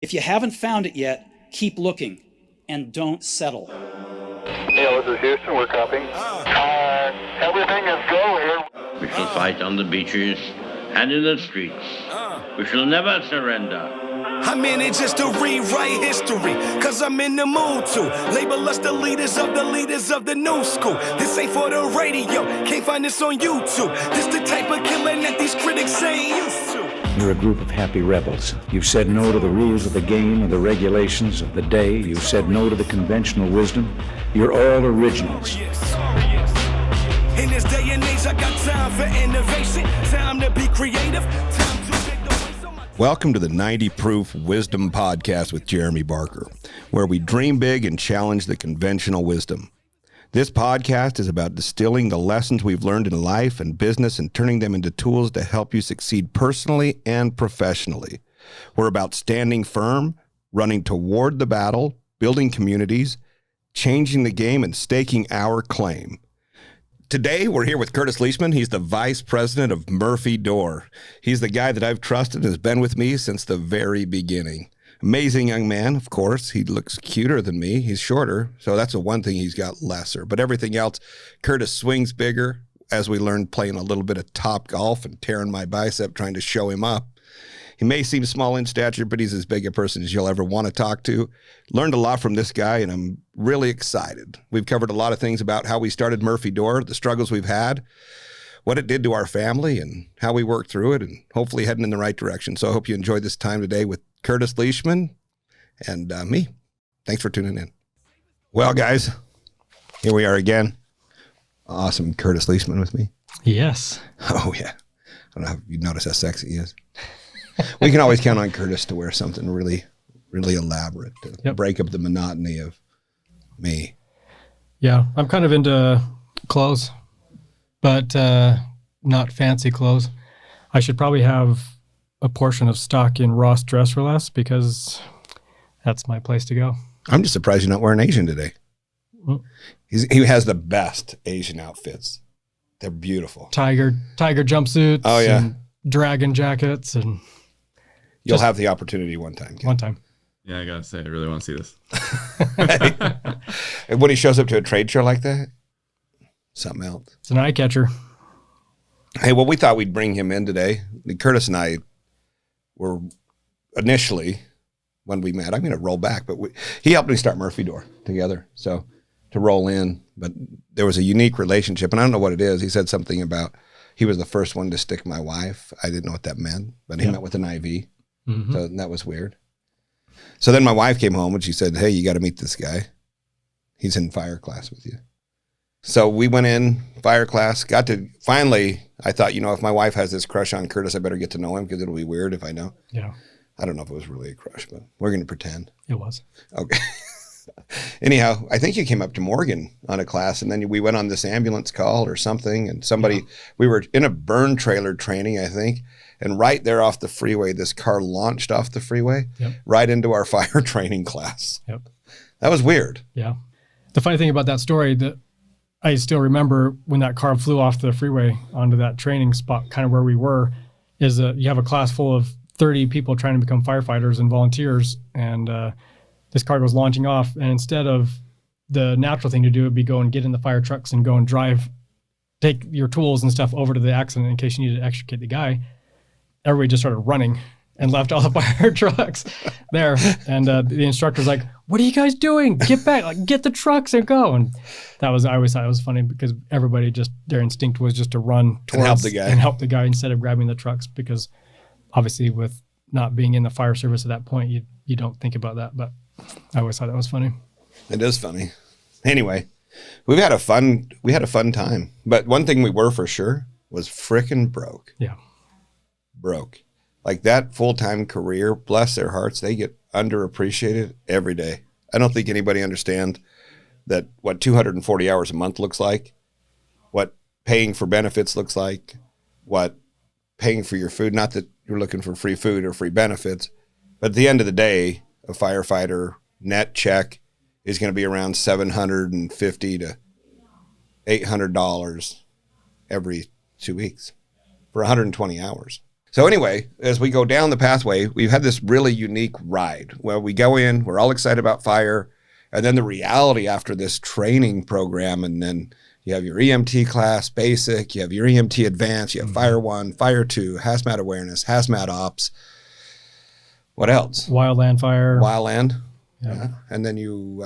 If you haven't found it yet, keep looking and don't settle. Yeah, this is Houston. We're copying. Everything is go here. We shall fight on the beaches and in the streets. We shall never surrender. I'm in it just to rewrite history, cause I'm in the mood to label us the leaders of the new school. This ain't for the radio, can't find this on YouTube. This the type of killing that these critics ain't used to. You're a group of happy rebels. You've said no to the rules of the game or the regulations of the day. You've said no to the conventional wisdom. You're all originals. In this day and age, I got time for innovation, time to be creative, time to make the way so much. Welcome to the 90 Proof Wisdom Podcast with Jeremy Barker, where we dream big and challenge the conventional wisdom. This podcast is about distilling the lessons we've learned in life and business and turning them into tools to help you succeed personally and professionally. We're about standing firm, running toward the battle, building communities, changing the game, and staking our claim. Today, we're here with Curtis Leishman. He's the vice president of Murphy Door. He's the guy that I've trusted and has been with me since the very beginning. Amazing young man, of course. He looks cuter than me. He's shorter, so that's the one thing he's got lesser. But everything else, Curtis swings bigger, as we learned playing a little bit of top golf and tearing my bicep trying to show him up. He may seem small in stature, but he's as big a person as you'll ever want to talk to. Learned a lot from this guy, and I'm really excited. We've covered a lot of things about how we started Murphy Door, the struggles we've had, what it did to our family, and how we worked through it, and hopefully heading in the right direction. So I hope you enjoyed this time today with Curtis Leishman and me. Thanks for tuning in. Well, guys, here we are again. Awesome Curtis Leishman with me. Yes. Oh, yeah. I don't know if you notice how sexy he is. We can always count on Curtis to wear something really, really elaborate to break up the monotony of me. Yeah, I'm kind of into clothes, but not fancy clothes. I should probably have a portion of stock in Ross Dress for Less because that's my place to go. I'm just surprised you're not wearing Asian today. Mm. He has the best Asian outfits. They're beautiful. Tiger jumpsuits. Oh, yeah. And dragon jackets. And you'll have the opportunity one time. Ken. One time. Yeah, I gotta say, I really want to see this. And when he shows up to a trade show like that, something else. It's an eye catcher. Hey, well, we thought we'd bring him in today. Curtis and I were initially, when we met, I'm going to roll back, but he helped me start Murphy Door together. So to roll in, but there was a unique relationship, and I don't know what it is. He said something about he was the first one to stick my wife. I didn't know what that meant, but he met with an IV. Mm-hmm. So that was weird. So then my wife came home and she said, hey, you got to meet this guy. He's in fire class with you. So we went in fire class, got to finally, I thought, if my wife has this crush on Curtis, I better get to know him because it'll be weird if I know. Yeah. I don't know if it was really a crush, but we're going to pretend. It was. Okay. Anyhow, I think you came up to Morgan on a class and then we went on this ambulance call or something and we were in a burn trailer training, I think. And right there off the freeway, this car launched off the freeway right into our fire training class. Yep. That was weird. Yeah. The funny thing about that story that I still remember when that car flew off the freeway onto that training spot, kind of where we were, is that you have a class full of 30 people trying to become firefighters and volunteers. And this car was launching off. And instead of the natural thing to do would be go and get in the fire trucks and go and take your tools and stuff over to the accident in case you needed to extricate the guy. Everybody just started running and left all the fire trucks there. And the instructor's like, what are you guys doing? Get back, get the trucks and go. And I always thought it was funny because everybody their instinct was just to run towards and help the guy instead of grabbing the trucks because obviously with not being in the fire service at that point, you don't think about that. But I always thought that was funny. It is funny. Anyway, we had a fun time. But one thing we were for sure was frickin' broke. Yeah. Broke. Like that full-time career, bless their hearts, they get underappreciated every day. I don't think anybody understands that what 240 hours a month looks like, what paying for benefits looks like, what paying for your food, not that you're looking for free food or free benefits, but at the end of the day, a firefighter net check is going to be around $750 to $800 every 2 weeks for 120 hours. So anyway, as we go down the pathway, we've had this really unique ride where we go in, we're all excited about fire, and then the reality after this training program, and then you have your EMT class, basic, you have your EMT advanced, you have Fire 1, Fire 2, hazmat awareness, hazmat ops. What else? Wildland fire. Wildland. Yeah. And then you'll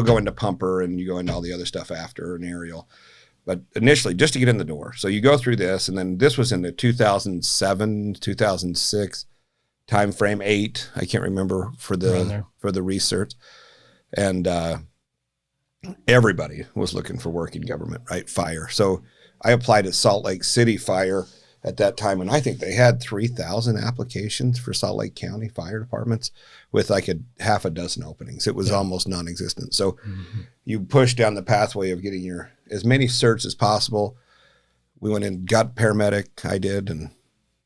go into pumper and you go into all the other stuff after and aerial. But initially, just to get in the door. So you go through this, and then this was in the 2007, 2006 time frame, 8. I can't remember for the research. And everybody was looking for work in government, right? Fire. So I applied at Salt Lake City Fire at that time, and I think they had 3,000 applications for Salt Lake County fire departments with like a half a dozen openings. It was almost non-existent. So you push down the pathway of getting your as many certs as possible. We went in, got paramedic, I did, and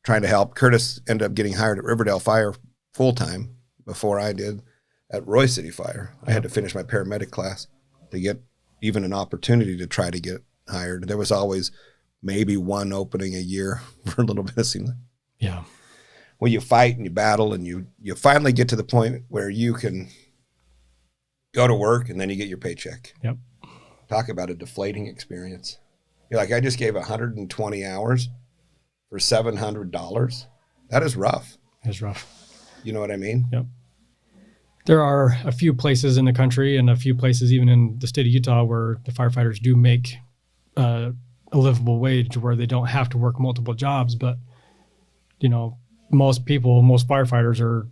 trying to help. Curtis ended up getting hired at Riverdale Fire full-time before I did at Roy City Fire. I had to finish my paramedic class to get even an opportunity to try to get hired. There was always maybe one opening a year for a little bit, it seemed like. Yeah. Well, you fight and you battle, and you finally get to the point where you can go to work and then you get your paycheck. Yep. Talk about a deflating experience. You're like, I just gave 120 hours for $700. That is rough. It's rough. You know what I mean? Yep. There are a few places in the country and a few places even in the state of Utah where the firefighters do make a livable wage where they don't have to work multiple jobs. But, most firefighters are,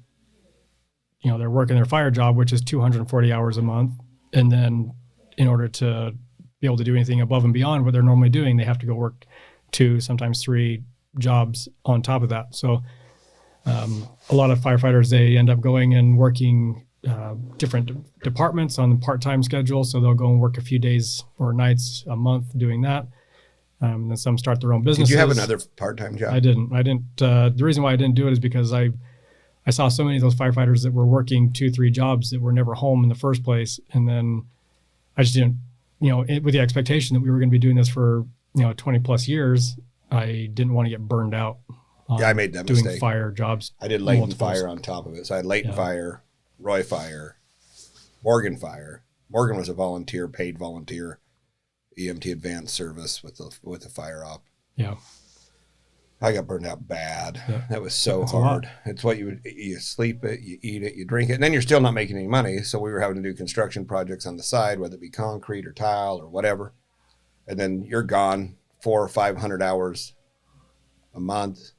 they're working their fire job, which is 240 hours a month. And then in order to be able to do anything above and beyond what they're normally doing, they have to go work 2, sometimes 3 jobs on top of that. So a lot of firefighters, they end up going and working different departments on the part-time schedule. So they'll go and work a few days or nights a month doing that. And then some start their own businesses. Did you have another part-time job? I didn't. The reason why I didn't do it is because I saw so many of those firefighters that were working 2-3 jobs that were never home in the first place. And then I just didn't, with the expectation that we were going to be doing this for, 20 plus years, I didn't want to get burned out. I made that doing mistake. Fire jobs. I did Layton Fire on top of it. So I had Layton Fire, Roy Fire, Morgan Fire. Morgan was a volunteer, paid volunteer, EMT advanced service with the fire op. Yeah. I got burned out bad. Yeah. That was so hard. It's what you sleep it, you eat it, you drink it, and then you're still not making any money. So we were having to do construction projects on the side, whether it be concrete or tile or whatever. And then you're gone 400 or 500 hours a month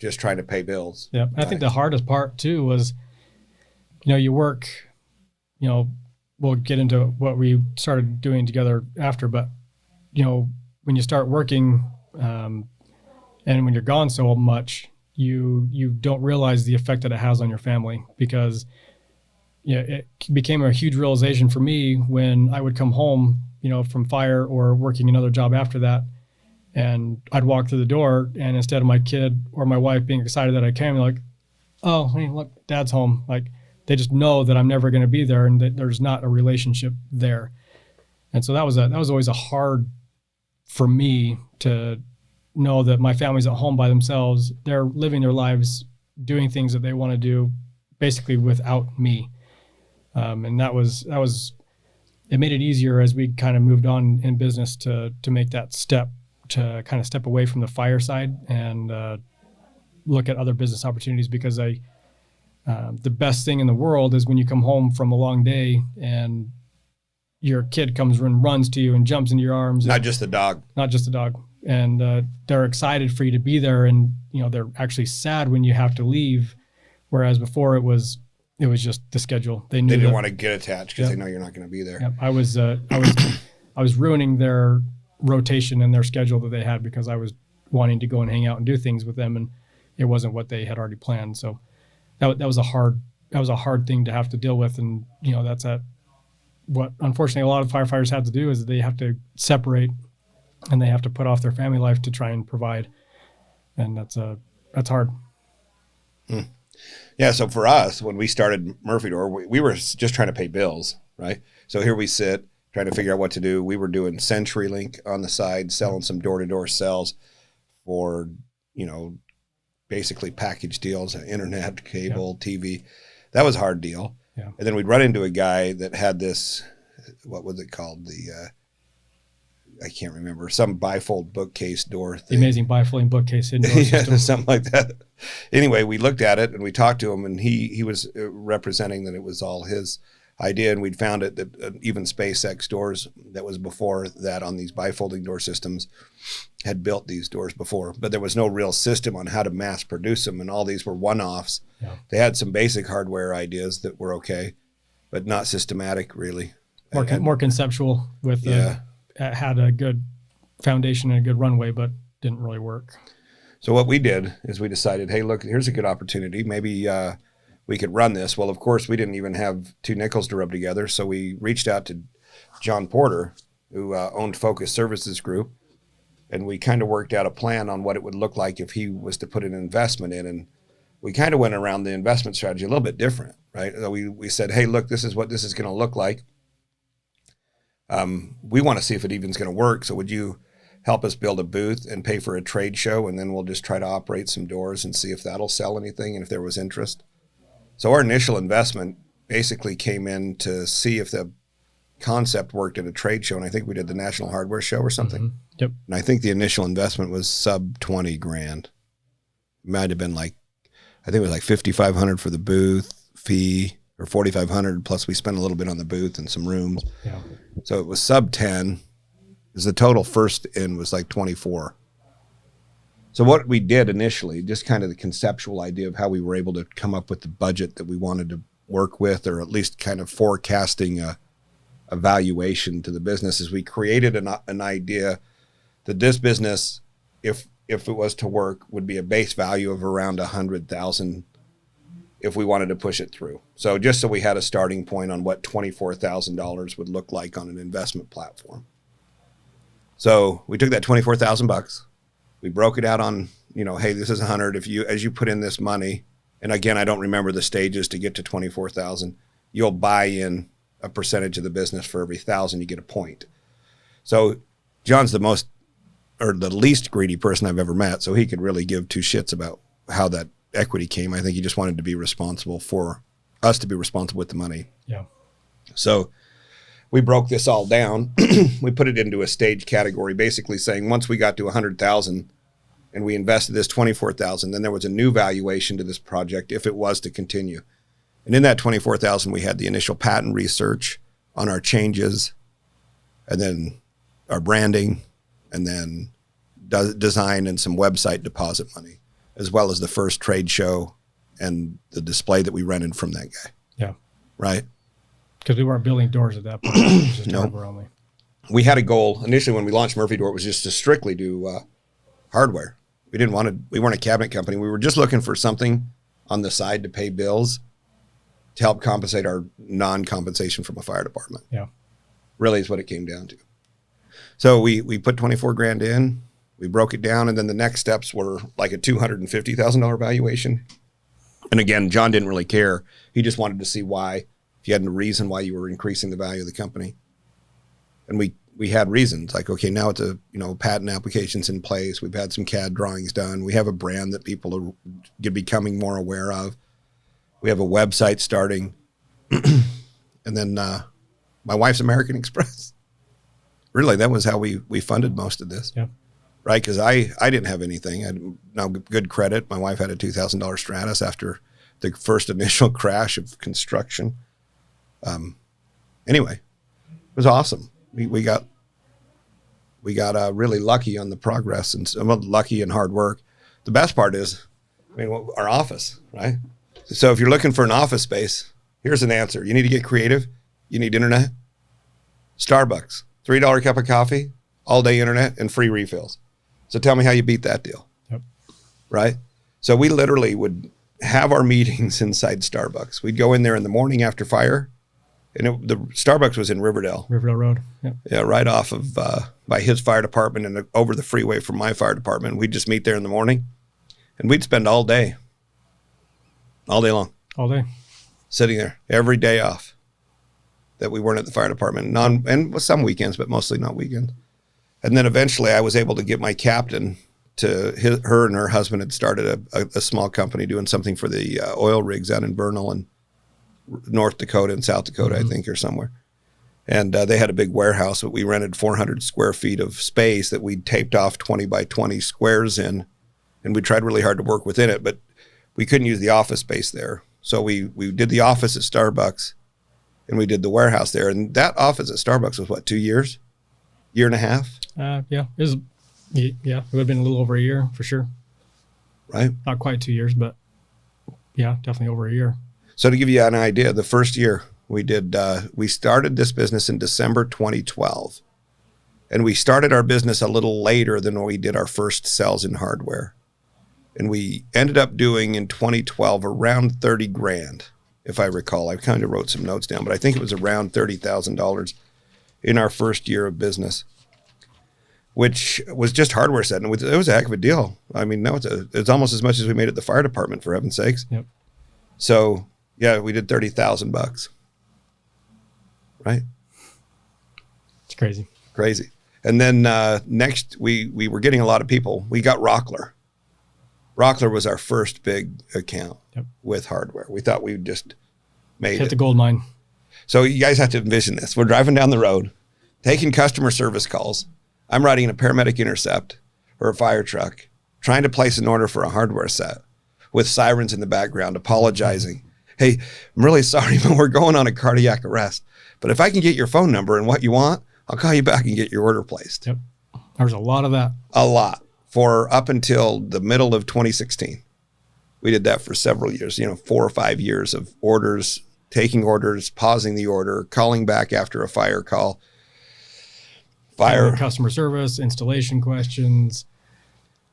just trying to pay bills. Yeah. I think the hardest part too was, you work, we'll get into what we started doing together after, but when you start working, and when you're gone so much, you don't realize the effect that it has on your family, because it became a huge realization for me when I would come home, from fire or working another job after that, and I'd walk through the door, and instead of my kid or my wife being excited that I came, they're like, oh, hey, look, Dad's home. Like, they just know that I'm never going to be there and that there's not a relationship there. And so that was always a hard for me to know that my family's at home by themselves. They're living their lives, doing things that they want to do basically without me. And that was, it made it easier as we kind of moved on in business to make that step, to kind of step away from the fire side and look at other business opportunities, because the best thing in the world is when you come home from a long day and your kid comes and runs to you and jumps into your arms. Not just the dog. And they're excited for you to be there. And, they're actually sad when you have to leave. Whereas before it was just the schedule. They didn't want to get attached because they know you're not going to be there. Yep. I was ruining their rotation and their schedule that they had because I was wanting to go and hang out and do things with them. And it wasn't what they had already planned. So that was a hard thing to have to deal with. And, that's what unfortunately a lot of firefighters have to do, is they have to separate and they have to put off their family life to try and provide. And that's hard. Yeah. So for us, when we started Murphy Door, we were just trying to pay bills, right? So here we sit trying to figure out what to do. We were doing CenturyLink on the side, selling some door-to-door cells for, basically package deals, internet, cable, TV. That was a hard deal. Yeah. And then we'd run into a guy that had this, what was it called? I can't remember, some bifold bookcase door thing. The amazing bifolding bookcase indoor Yeah, system. something like that. Anyway, we looked at it and we talked to him, and he was representing that it was all his idea, and we'd found it that even SpaceX doors that was before that on these bifolding door systems had built these doors before, but there was no real system on how to mass produce them, and all these were one-offs. Yeah. They had some basic hardware ideas that were okay, but not systematic really. More conceptual with had a good foundation and a good runway, but didn't really work. So what we did is we decided, hey, look, here's a good opportunity. Maybe we could run this. Well, of course, we didn't even have two nickels to rub together. So we reached out to John Porter, who owned Focus Services Group, and we kind of worked out a plan on what it would look like if he was to put an investment in. And we kind of went around the investment strategy a little bit different, right? So we said, hey, look, this is what this is going to look like. We want to see if it even is going to work. So would you help us build a booth and pay for a trade show, and then we'll just try to operate some doors and see if that'll sell anything and if there was interest. So our initial investment basically came in to see if the concept worked at a trade show, and I think we did the National Hardware Show or something. Mm-hmm. Yep. And I think the initial investment was sub 20 grand. It might have been like, I think it was like 5,500 for the booth fee, or 4,500 plus we spent a little bit on the booth and some rooms. Yeah. So it was sub 10. Because the total first in was like 24. So what we did initially, just kind of the conceptual idea of how we were able to come up with the budget that we wanted to work with, or at least kind of forecasting a valuation to the business, is we created an idea that this business, if it was to work, would be a base value of around $100,000 if we wanted to push it through. So just so we had a starting point on what $24,000 would look like on an investment platform. So we took that $24,000, we broke it out on, hey, this is 100. As you put in this money, and again, I don't remember the stages to get to 24,000, you'll buy in a percentage of the business. For every 1,000, you get a point. So John's the least greedy person I've ever met. So he could really give two shits about how that equity came. I think he just wanted to be responsible for us to be responsible with the money. Yeah. So we broke this all down. We put it into a stage category, basically saying once we got to 100,000 and we invested this 24,000, then there was a new valuation to this project if it was to continue. And in that 24,000, we had the initial patent research on our changes, and then our branding, and then design and some website deposit money, as well as the first trade show and the display that we rented from that guy. Yeah. Right. Because we weren't building doors at that point. It was just hardware only. We had a goal initially when we launched Murphy Door, it was just to strictly do hardware. We weren't a cabinet company. We were just looking for something on the side to pay bills to help compensate our non-compensation from a fire department. Yeah. Really is what it came down to. So we put 24 grand in, we broke it down, and then the next steps were like a $250,000 valuation. And again, John didn't really care. He just wanted to see why. If you had a reason why you were increasing the value of the company. And we had reasons, like, okay, now it's patent applications in place. We've had some CAD drawings done. We have a brand that people are becoming more aware of. We have a website starting. And then my wife's American Express. Really, that was how we funded most of this. Yeah. Right, because I didn't have anything. I had no good credit. My wife had a $2,000 Stratus after the first initial crash of construction. Anyway, it was awesome. We got really lucky on the progress, and lucky and hard work. The best part is, our office, right? So if you're looking for an office space, here's an answer. You need to get creative. You need internet. Starbucks, $3 cup of coffee, all day internet, and free refills. So tell me how you beat that deal. Yep. Right? So we literally would have our meetings inside Starbucks. We'd go in there in the morning after fire. And the Starbucks was in Riverdale Road. Yep. Yeah, right off of by his fire department and over the freeway from my fire department. We'd just meet there in the morning, and we'd spend all day long, sitting there every day off that we weren't at the fire department. And with some weekends, but mostly not weekends. And then eventually, I was able to get my captain her and her husband had started a small company doing something for the oil rigs out in Vernal and North Dakota and South Dakota, I think, or somewhere. And they had a big warehouse that we rented 400 square feet of space that we taped off 20 by 20 squares in. And we tried really hard to work within it, but we couldn't use the office space there. So we did the office at Starbucks and we did the warehouse there. And that office at Starbucks was what, 2 years? Year and a half? Yeah, it would have been a little over a year for sure. Right? Not quite 2 years, but yeah, definitely over a year. So to give you an idea, the first year we started this business in December 2012. And we started our business a little later than when we did our first sales in hardware. And we ended up doing in 2012 around 30 grand, if I recall. I kind of wrote some notes down, but I think it was around $30,000 in our first year of business, which was just hardware set. And it was a heck of a deal. I mean, no, it's almost as much as we made at the fire department, for heaven's sakes. Yep. So yeah, we did $30,000, right? It's crazy. Crazy. And then next, we were getting a lot of people. We got Rockler. Rockler was our first big account with hardware. We thought we just made Hit the gold mine. So you guys have to envision this. We're driving down the road, taking customer service calls. I'm riding a paramedic intercept or a fire truck, trying to place an order for a hardware set with sirens in the background, apologizing. Hey, I'm really sorry, but we're going on a cardiac arrest. But if I can get your phone number and what you want, I'll call you back and get your order placed. Yep. There's a lot of that. A lot. For up until the middle of 2016. We did that for several years, 4 or 5 years of orders, taking orders, pausing the order, calling back after a fire call. Customer service, installation questions.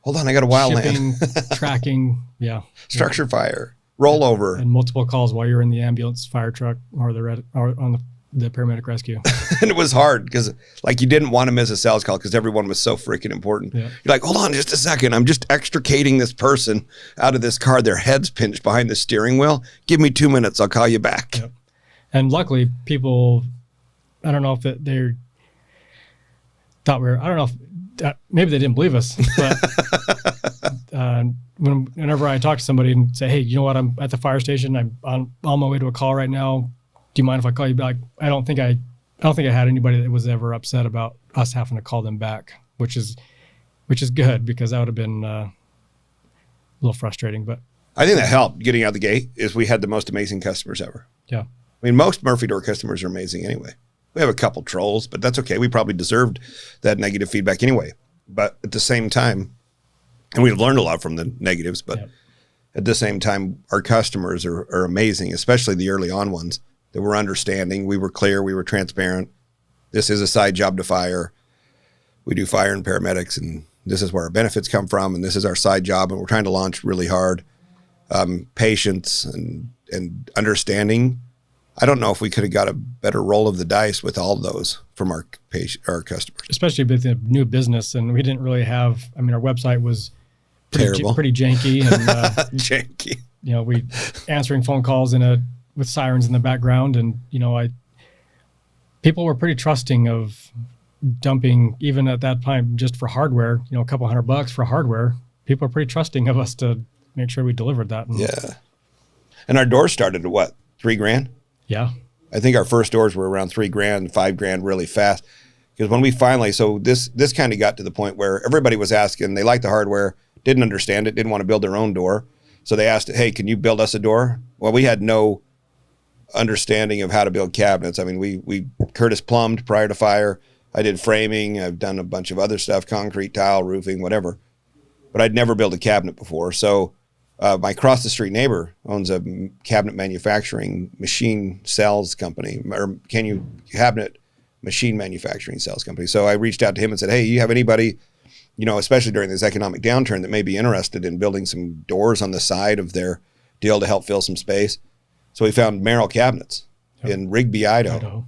Hold on, I got a shipping, wildland. Tracking. Yeah. Structure fire, rollover. And multiple calls while you're in the ambulance, fire truck, or on the paramedic rescue. And it was hard because you didn't want to miss a sales call because everyone was so freaking important. Yeah. You're like, hold on just a second. I'm just extricating this person out of this car. Their head's pinched behind the steering wheel. Give me 2 minutes. I'll call you back. Yep. And luckily people, I don't know if they thought I don't know if maybe they didn't believe us, but whenever I talk to somebody and say, hey, you know what? I'm at the fire station. I'm on my way to a call right now. Do you mind if I call you back? I don't think I had anybody that was ever upset about us having to call them back, which is good because that would have been a little frustrating. But I think that helped getting out the gate is we had the most amazing customers ever. Yeah. I mean, most Murphy Door customers are amazing anyway. We have a couple trolls, but that's okay. We probably deserved that negative feedback anyway. But at the same time, and we've learned a lot from the negatives, but at the same time, our customers are amazing, especially the early on ones. That were understanding. We were clear. We were transparent. This is a side job to fire. We do fire and paramedics, and this is where our benefits come from, and this is our side job, and we're trying to launch really hard. Patience and understanding. I don't know if we could have got a better roll of the dice with all of those from our customers. Especially with the new business, and we didn't really have, our website was terrible, pretty janky. And, janky. We answering phone calls with sirens in the background. And, people were pretty trusting of dumping, even at that time, just for hardware, a couple $100 for hardware. People are pretty trusting of us to make sure we delivered that. Yeah. And our doors started at what, $3 grand? Yeah. I think our first doors were around $3 grand, $5 grand really fast. Because when we finally, so this kind of got to the point where everybody was asking, they liked the hardware, didn't understand it, didn't want to build their own door. So they asked, hey, can you build us a door? Well, we had no understanding of how to build cabinets. I mean, we Curtis plumbed prior to fire. I did framing. I've done a bunch of other stuff, concrete, tile, roofing, whatever. But I'd never built a cabinet before. So my across the street neighbor owns a cabinet manufacturing machine sales company, or cabinet machine manufacturing sales company. So I reached out to him and said, hey, you have anybody, especially during this economic downturn, that may be interested in building some doors on the side of their deal to help fill some space? So we found Merrill Cabinets in Rigby, Idaho.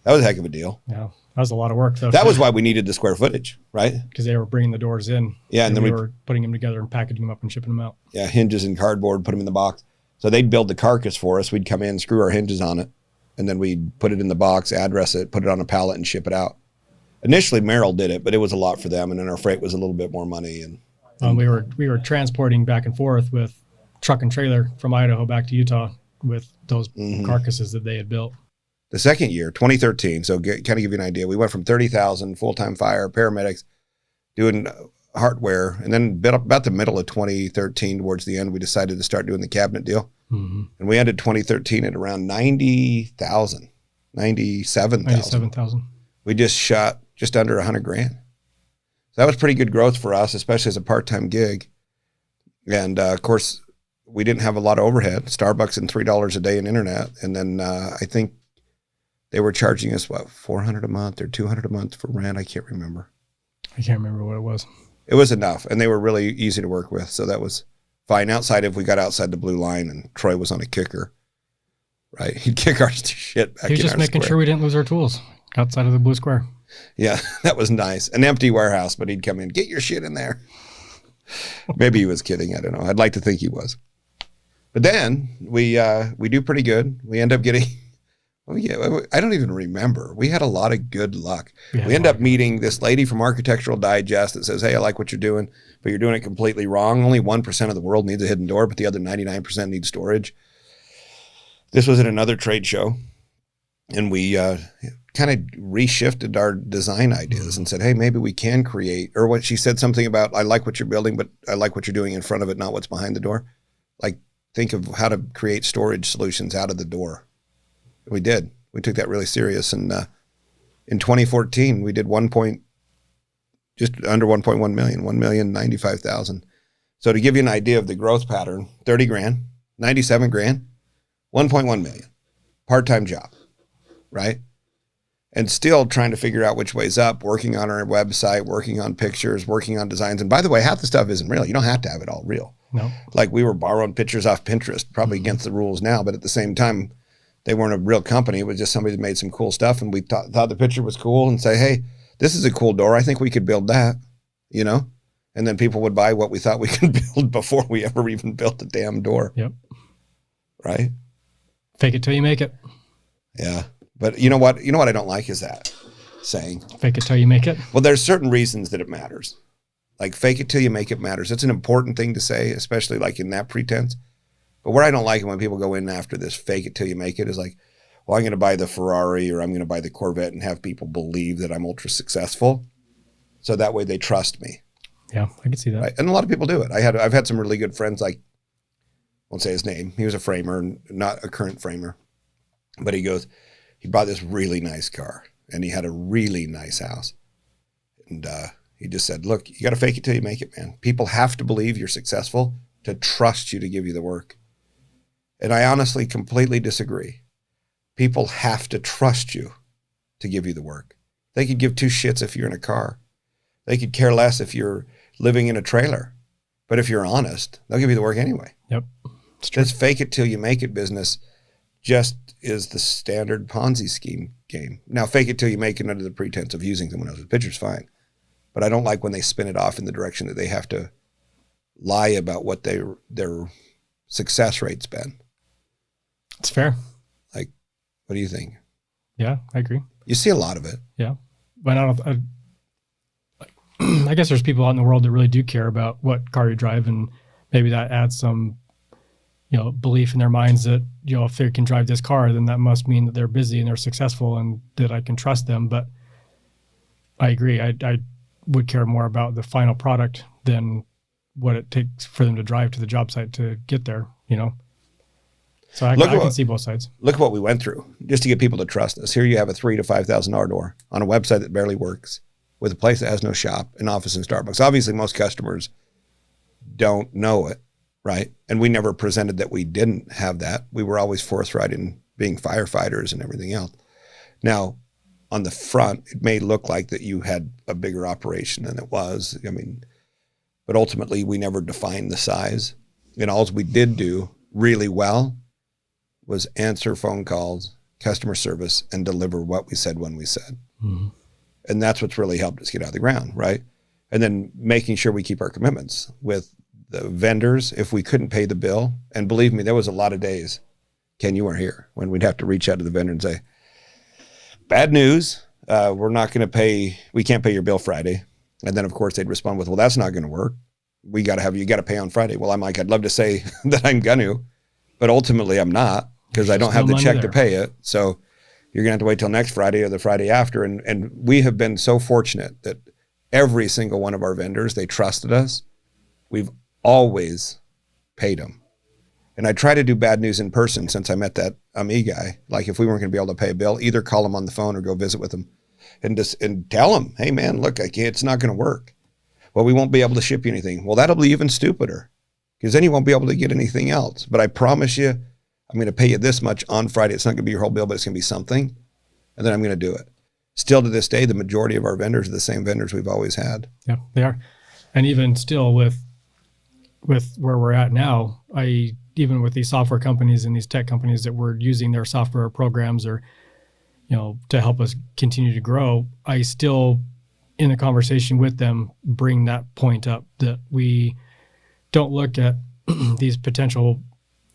That was a heck of a deal. Yeah, that was a lot of work. That was why we needed the square footage, right? Because they were bringing the doors in. Yeah, and then we were putting them together and packaging them up and shipping them out. Yeah, hinges and cardboard, put them in the box. So they'd build the carcass for us. We'd come in, screw our hinges on it, and then we'd put it in the box, address it, put it on a pallet, and ship it out. Initially, Merrill did it, but it was a lot for them, and then our freight was a little bit more money. And We were transporting back and forth with truck and trailer from Idaho back to Utah with those carcasses that they had built. The second year, 2013, so kind of give you an idea, we went from 30,000 full-time fire, paramedics, doing hardware, and then about the middle of 2013, towards the end, we decided to start doing the cabinet deal. And we ended 2013 at around 97,000. 97,000. We just shot just under $100,000. So that was pretty good growth for us, especially as a part-time gig. And of course, we didn't have a lot of overhead, Starbucks and $3 a day in internet. And then I think they were charging us, what, $400 a month or $200 a month for rent? I can't remember. I can't remember what it was. It was enough, and they were really easy to work with, so that was fine. Outside, if we got outside the blue line and Troy was on a kicker, right? He'd kick our shit back in our square. He was just making sure we didn't lose our tools outside of the blue square. Yeah, that was nice. An empty warehouse, but he'd come in, get your shit in there. Maybe he was kidding. I don't know. I'd like to think he was. But then we do pretty good. We end up getting... Oh, yeah, I don't even remember. We had a lot of good luck. We end up meeting this lady from Architectural Digest that says, hey, I like what you're doing, but you're doing it completely wrong. Only 1% of the world needs a hidden door, but the other 99% need storage. This was at another trade show, and we kind of reshifted our design ideas and said, hey, maybe we can create, or what she said something about, I like what you're building, but I like what you're doing in front of it, not what's behind the door. Like, think of how to create storage solutions out of the door. We did. We took that really serious. And in 2014, we did just under 1.1 million, 1,095,000. So to give you an idea of the growth pattern, 30 grand, 97 grand, 1.1 million, part-time job, right? And still trying to figure out which way's up, working on our website, working on pictures, working on designs. And by the way, half the stuff isn't real. You don't have to have it all real. No. Like we were borrowing pictures off Pinterest, probably against the rules now, but at the same time, they weren't a real company. It was just somebody that made some cool stuff. And we thought the picture was cool and say, hey, this is a cool door. I think we could build that, you know? And then people would buy what we thought we could build before we ever even built the damn door. Yep. Right? Fake it till you make it. Yeah. But you know what? You know what I don't like is that saying. Fake it till you make it. Well, there's certain reasons that it matters. Like fake it till you make it matters. That's an important thing to say, especially like in that pretense. But where I don't like it when people go in after this fake it till you make it is like, well, I'm going to buy the Ferrari or I'm going to buy the Corvette and have people believe that I'm ultra successful. So that way they trust me. Yeah, I can see that. Right? And a lot of people do it. I've had some really good friends, like, won't say his name. He was a framer, not a current framer. But he bought this really nice car and he had a really nice house. And he just said, look, you got to fake it till you make it, man. People have to believe you're successful to trust you to give you the work. And I honestly completely disagree. People have to trust you to give you the work. They could give two shits if you're in a car. They could care less if you're living in a trailer. But if you're honest, they'll give you the work anyway. Yep. This fake it till you make it business just is the standard Ponzi scheme game. Now, fake it till you make it under the pretense of using someone else's picture's fine. But I don't like when they spin it off in the direction that they have to lie about what their success rate's been. It's fair. Like, what do you think? Yeah, I agree. You see a lot of it. Yeah. But I guess there's people out in the world that really do care about what car you drive, and maybe that adds some, belief in their minds that, if they can drive this car, then that must mean that they're busy and they're successful and that I can trust them. But I agree. I would care more about the final product than what it takes for them to drive to the job site to get there, So I can see both sides. Look at what we went through just to get people to trust us. Here you have a $3,000 to $5,000 door on a website that barely works with a place that has no shop, an office, and Starbucks. Obviously, most customers don't know it, right? And we never presented that we didn't have that. We were always forthright in being firefighters and everything else. Now, on the front, it may look like that you had a bigger operation than it was. But ultimately, we never defined the size. And all we did do really well was answer phone calls, customer service, and deliver what we said when we said. Mm-hmm. And that's what's really helped us get out of the ground, right? And then making sure we keep our commitments with the vendors if we couldn't pay the bill. And believe me, there was a lot of days, Ken, you weren't here, when we'd have to reach out to the vendor and say, bad news, we're not going to pay, we can't pay your bill Friday. And then, of course, they'd respond with, well, that's not going to work. you got to pay on Friday. Well, I'm like, I'd love to say that I'm going to, but ultimately I'm not because I don't have the check to pay it. So you're going to have to wait till next Friday or the Friday after. And we have been so fortunate that every single one of our vendors, they trusted us. We've always paid them. And I try to do bad news in person since I met that me guy. Like if we weren't going to be able to pay a bill, either call him on the phone or go visit with him and tell him, hey man, look, it's not going to work. Well, we won't be able to ship you anything. Well, that'll be even stupider because then you won't be able to get anything else. But I promise you, I'm going to pay you this much on Friday. It's not going to be your whole bill, but it's going to be something. And then I'm going to do it. Still to this day, the majority of our vendors are the same vendors we've always had. Yeah, they are. And even still with where we're at now, even with these software companies and these tech companies that we're using their software programs or, to help us continue to grow, I still, in the conversation with them, bring that point up that we don't look at these potential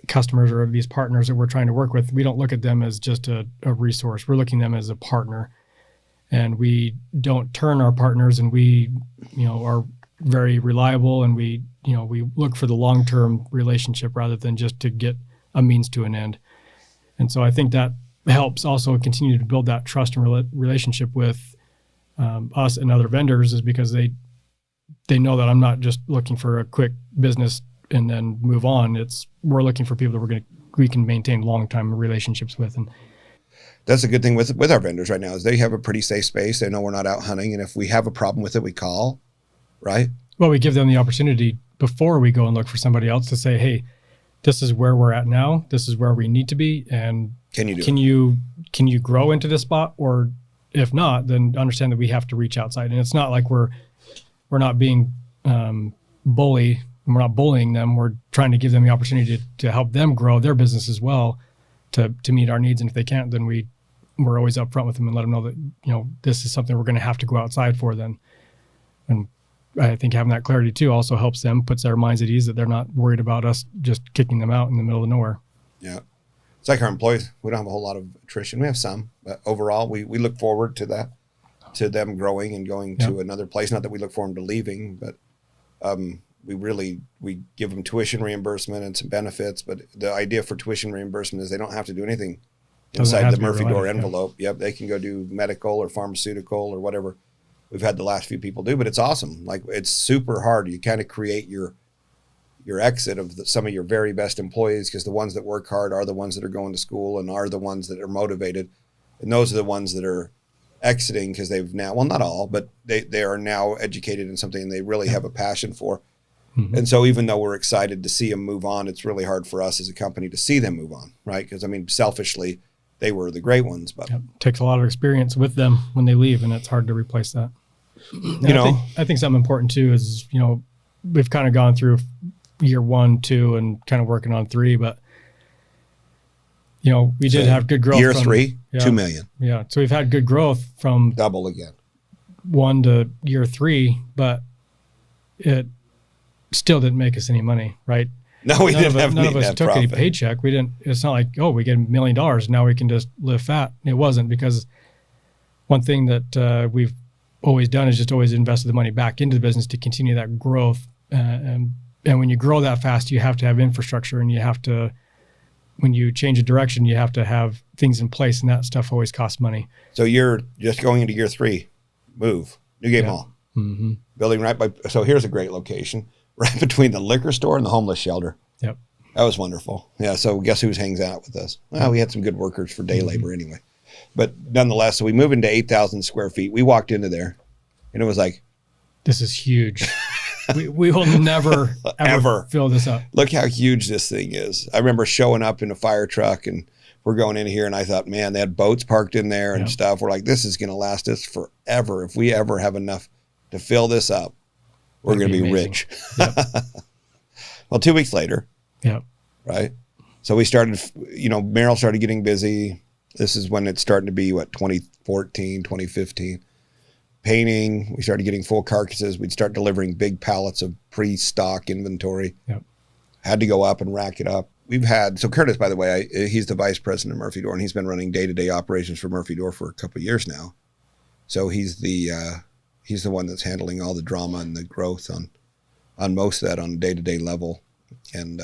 customers or these partners that we're trying to work with. We don't look at them as just a resource. We're looking at them as a partner, and we don't turn our partners, and we, are very reliable, and we look for the long-term relationship rather than just to get a means to an end. And so I think that helps also continue to build that trust and relationship with us and other vendors, is because they know that I'm not just looking for a quick business and then move on. We're looking for people that we can maintain long-term relationships with. And that's a good thing with our vendors right now is they have a pretty safe space. They know we're not out hunting. And if we have a problem with it, we call, right? Well, we give them the opportunity before we go and look for somebody else to say, hey, this is where we're at now. This is where we need to be. And can you grow into this spot? Or if not, then understand that we have to reach outside. And it's not like we're not being bully. We're not bullying them. We're trying to give them the opportunity to help them grow their business as well, to meet our needs. And if they can't, then we're always upfront with them and let them know that, this is something we're going to have to go outside for then. And I think having that clarity too also helps them, puts their minds at ease that they're not worried about us just kicking them out in the middle of nowhere. Yeah. It's like our employees. We don't have a whole lot of attrition. We have some, but overall we look forward to that, to them growing and going to another place. Not that we look forward to leaving, but we give them tuition reimbursement and some benefits. But the idea for tuition reimbursement is they don't have to do anything inside the Murphy door envelope. Yep. They can go do medical or pharmaceutical or whatever we've had the last few people do, but it's awesome. Like it's super hard. You kind of create your exit of some of your very best employees, because the ones that work hard are the ones that are going to school and are the ones that are motivated. And those are the ones that are exiting because they've now, well, not all, but they are now educated in something they really have a passion for. Mm-hmm. And so even though we're excited to see them move on, it's really hard for us as a company to see them move on, right? Because selfishly, they were the great ones, but it takes a lot of experience with them when they leave, and it's hard to replace that. I think something important too is, we've kind of gone through year 1, 2, and kind of working on 3, but we did have good growth. Year 3, $2 million. Yeah. So we've had good growth from double again, 1 to year 3, but it still didn't make us any money, right? No, we didn't have none of us took any paycheck. We didn't. It's not like, we get $1 million now we can just live fat. It wasn't, because one thing that we've always done is just always invested the money back into the business to continue that growth. And when you grow that fast, you have to have infrastructure, and you have to, when you change a direction, you have to have things in place, and that stuff always costs money. So you're just going into year 3, move, Newgate Mall, building right by. So here's a great location. Right between the liquor store and the homeless shelter. Yep. That was wonderful. Yeah. So guess who hangs out with us? Well, we had some good workers for day labor anyway. But nonetheless, so we moved into 8,000 square feet. We walked into there and it was like, this is huge. we will never, ever fill this up. Look how huge this thing is. I remember showing up in a fire truck and we're going in here and I thought, man, they had boats parked in there and stuff. We're like, this is going to last us forever. If we ever have enough to fill this up, we're going to be rich. Yep. Well, 2 weeks later. Yep. Right. So we started, Merrill started getting busy. This is when it's starting to be 2014, 2015. Painting. We started getting full carcasses. We'd start delivering big pallets of pre-stock inventory. Yep. Had to go up and rack it up. So Curtis, by the way, he's the vice president of Murphy Door, and he's been running day-to-day operations for Murphy Door for a couple of years now. So he's the one that's handling all the drama and the growth on most of that on a day-to-day level. And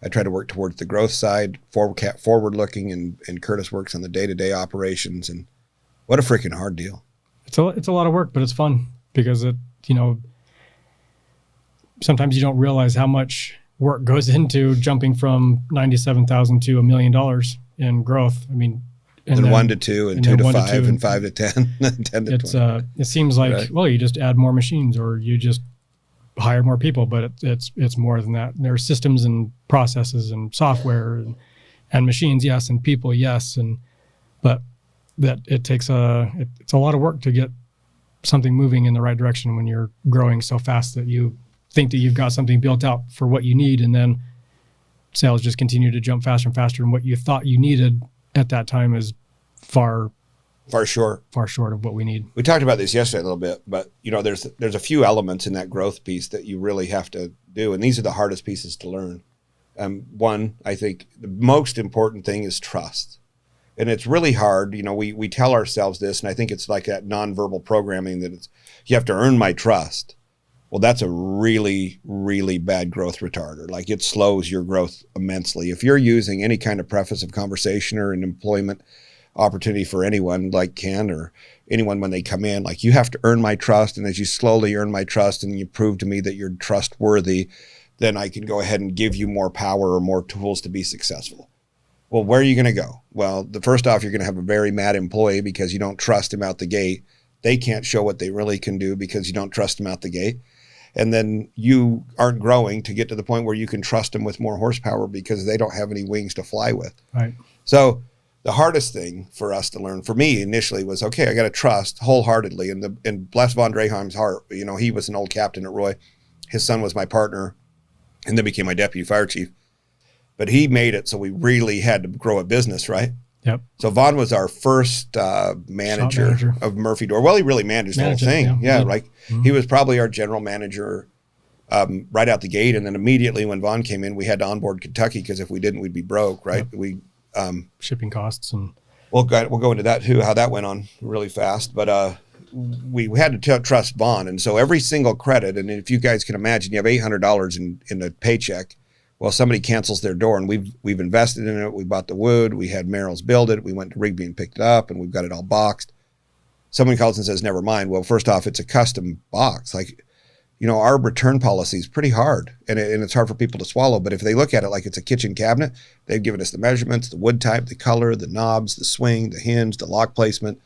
I try to work towards the growth side, forward-looking, and Curtis works on the day-to-day operations. And what a freaking hard deal. It's a lot of work, but it's fun because sometimes you don't realize how much work goes into jumping from 97,000 to $1 million in growth. I mean, and then 1 to 2 and 2 to 5 and 5 to 10, 10 to 20. It seems like, Right. well, you just add more machines or you just hire more people, but it's more than that. There are systems and processes and software and machines, yes, and people, yes, but that it takes it's a lot of work to get something moving in the right direction when you're growing so fast that you think that you've got something built out for what you need, and then sales just continue to jump faster and faster, and what you thought you needed at that time is far short of what we need. We talked about this yesterday a little bit, but there's a few elements in that growth piece that you really have to do, and these are the hardest pieces to learn. One, I think the most important thing is trust. And it's really hard. We tell ourselves this, and I think it's like that nonverbal programming that you have to earn my trust. Well, that's a really, really bad growth retarder. Like, it slows your growth immensely. If you're using any kind of preface of conversation or an employment opportunity for anyone like Ken or anyone when they come in, like, you have to earn my trust. And as you slowly earn my trust and you prove to me that you're trustworthy, then I can go ahead and give you more power or more tools to be successful. Well, where are you going to go? Well, the first off, you're going to have a very mad employee because you don't trust him out the gate. They can't show what they really can do because you don't trust them out the gate. And then you aren't growing to get to the point where you can trust them with more horsepower because they don't have any wings to fly with. Right. So the hardest thing for us to learn, for me initially, was, okay, I got to trust wholeheartedly. And bless Von Draheim's heart, he was an old captain at Roy. His son was my partner and then became my deputy fire chief. But he made it so we really had to grow a business, right? Yep. So Vaughn was our first manager of Murphy Door. Well, he really managed the whole thing. Yeah, like he was probably our general manager right out the gate. And then immediately when Vaughn came in, we had to onboard Kentucky because if we didn't, we'd be broke, right? Yep. Shipping costs and we'll go into that too, how that went on really fast. But we had to trust Vaughn, and so every single credit. And if you guys can imagine, you have $800 in a paycheck. Well, somebody cancels their door, and we've invested in it. We bought the wood. We had Merrill's build it. We went to Rigby and picked it up, and we've got it all boxed. Someone calls and says, never mind. Well, first off, it's a custom box. Like, our return policy is pretty hard, and it's hard for people to swallow. But if they look at it like it's a kitchen cabinet, they've given us the measurements, the wood type, the color, the knobs, the swing, the hinge, the lock placement,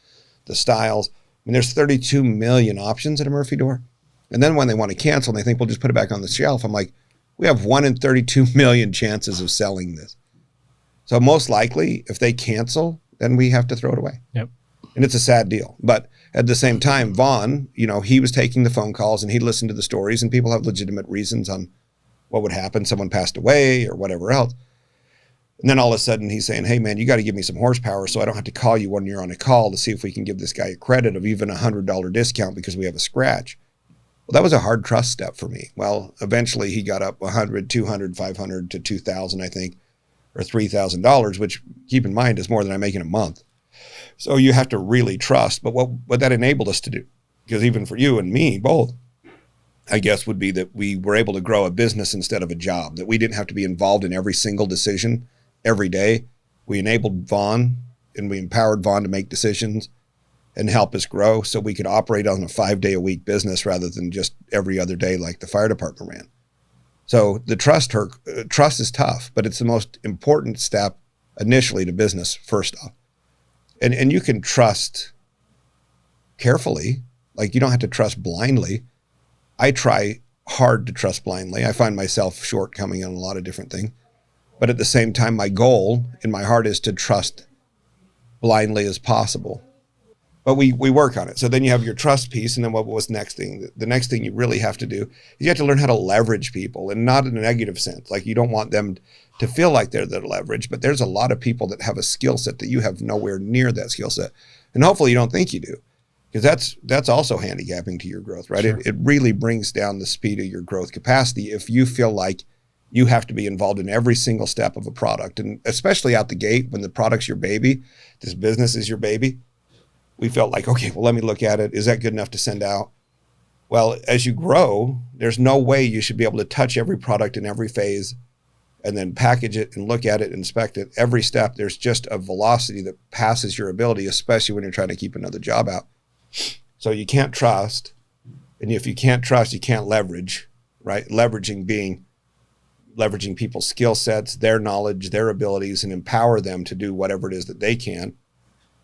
the styles. I mean, there's 32 million options at a Murphy door. And then when they want to cancel and they think we'll just put it back on the shelf, I'm like, we have 1 in 32 million chances of selling this. So most likely, if they cancel, then we have to throw it away. Yep. And it's a sad deal. But at the same time, Vaughn, he was taking the phone calls and he listened to the stories, and people have legitimate reasons on what would happen. Someone passed away or whatever else. And then all of a sudden he's saying, hey man, you got to give me some horsepower so I don't have to call you when you're on a call to see if we can give this guy a credit of even $100 discount because we have a scratch. Well, that was a hard trust step for me. Well, eventually he got up $100, $200, $500 to $2,000, I think, or $3,000, which, keep in mind, is more than I make in a month. So you have to really trust. But what that enabled us to do, because even for you and me both, I guess, would be that we were able to grow a business instead of a job, that we didn't have to be involved in every single decision every day. We enabled Vaughn and we empowered Vaughn to make decisions and help us grow so we could operate on a 5-day-a-week business rather than just every other day like the fire department ran. So the trust is tough, but it's the most important step initially to business, first off. And you can trust carefully. Like, you don't have to trust blindly. I try hard to trust blindly. I find myself shortcoming on a lot of different things. But at the same time, my goal in my heart is to trust blindly as possible. But we work on it. So then you have your trust piece, and then what was the next thing? The next thing you really have to do is you have to learn how to leverage people, and not in a negative sense. Like, you don't want them to feel like they're the leverage, but there's a lot of people that have a skill set that you have nowhere near that skill set. And hopefully you don't think you do, because that's also handicapping to your growth, right? Sure. It really brings down the speed of your growth capacity if you feel like you have to be involved in every single step of a product. And especially out the gate, when the product's your baby, this business is your baby, we felt like, okay, well, let me look at it. Is that good enough to send out? Well, as you grow, there's no way you should be able to touch every product in every phase and then package it and look at it, inspect it. Every step, there's just a velocity that passes your ability, especially when you're trying to keep another job out. So you can't trust. And if you can't trust, you can't leverage, right? Leveraging being leveraging people's skill sets, their knowledge, their abilities, and empower them to do whatever it is that they can.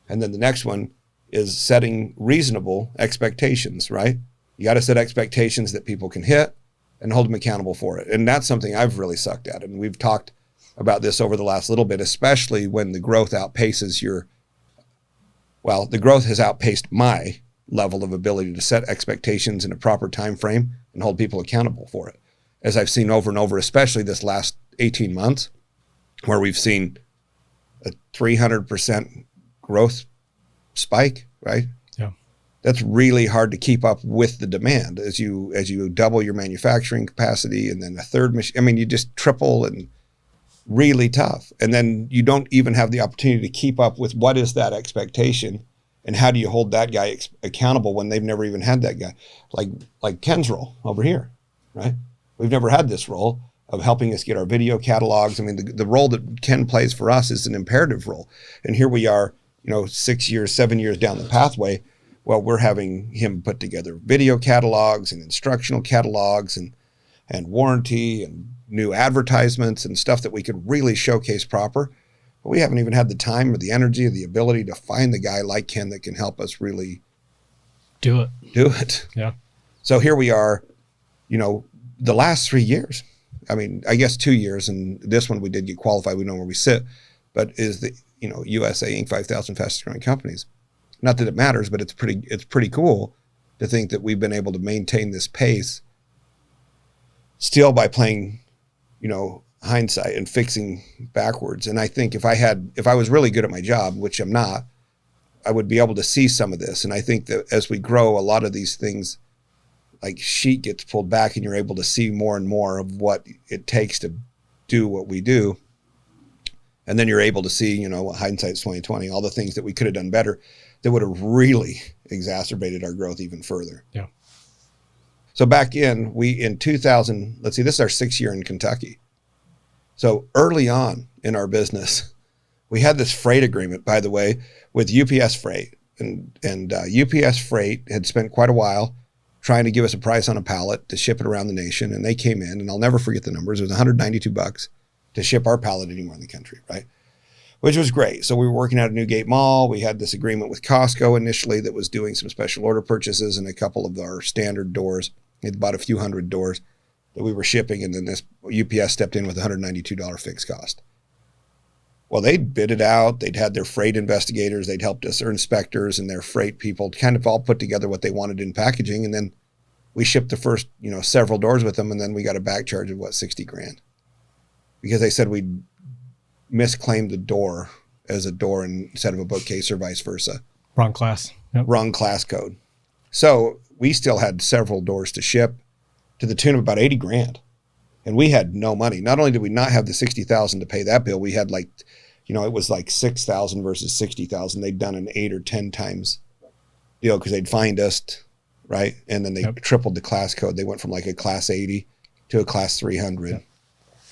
And then the next one is setting reasonable expectations, right? You got to set expectations that people can hit and hold them accountable for it. And that's something I've really sucked at. And we've talked about this over the last little bit, especially when the growth outpaces the growth has outpaced my level of ability to set expectations in a proper time frame and hold people accountable for it. As I've seen over and over, especially this last 18 months, where we've seen a 300% growth spike, right? Yeah. That's really hard to keep up with the demand as you double your manufacturing capacity, and then a third machine. I mean, you just triple, and really tough. And then you don't even have the opportunity to keep up with what is that expectation and how do you hold that guy accountable when they've never even had that guy, like Ken's role over here, right? We've never had this role of helping us get our video catalogs. I mean, the role that Ken plays for us is an imperative role. And here we are, 6 years, 7 years down the pathway. Well, we're having him put together video catalogs and instructional catalogs and warranty and new advertisements and stuff that we could really showcase proper. But we haven't even had the time or the energy or the ability to find the guy like Ken that can help us really do it. Yeah. So here we are, the last 3 years. I mean, I guess 2 years, and this one we did get qualified. We know where we sit, but is the, USA Inc. 5,000 fastest growing companies. Not that it matters, but it's pretty cool to think that we've been able to maintain this pace still by playing, hindsight and fixing backwards. And I think if I was really good at my job, which I'm not, I would be able to see some of this. And I think that as we grow, a lot of these things, like sheet gets pulled back and you're able to see more and more of what it takes to do what we do. And then you're able to see, hindsight's 2020, all the things that we could have done better that would have really exacerbated our growth even further. Yeah. So back in 2000, let's see, this is our 6th year in Kentucky. So early on in our business, we had this freight agreement, by the way, with UPS Freight. And UPS Freight had spent quite a while trying to give us a price on a pallet to ship it around the nation. And they came in, and I'll never forget the numbers. It was $192 to ship our pallet anywhere in the country, right? Which was great. So we were working out at Newgate Mall. We had this agreement with Costco initially that was doing some special order purchases and a couple of our standard doors. They'd bought a few hundred doors that we were shipping, and then this UPS stepped in with $192 fixed cost. Well, they'd bid it out. They'd had their freight investigators. They'd helped us, their inspectors and their freight people kind of all put together what they wanted in packaging. And then we shipped the first, several doors with them. And then we got a back charge of $60,000 because they said we'd misclaimed the door as a door instead of a bookcase or vice versa. Wrong class. Yep. Wrong class code. So we still had several doors to ship to the tune of about $80,000. And we had no money. Not only did we not have the $60,000 to pay that bill, we had it was like $6,000 versus $60,000. They'd done an 8 or 10 times deal because they'd find us, right? And then they tripled the class code. They went from like a class 80 to a class 300,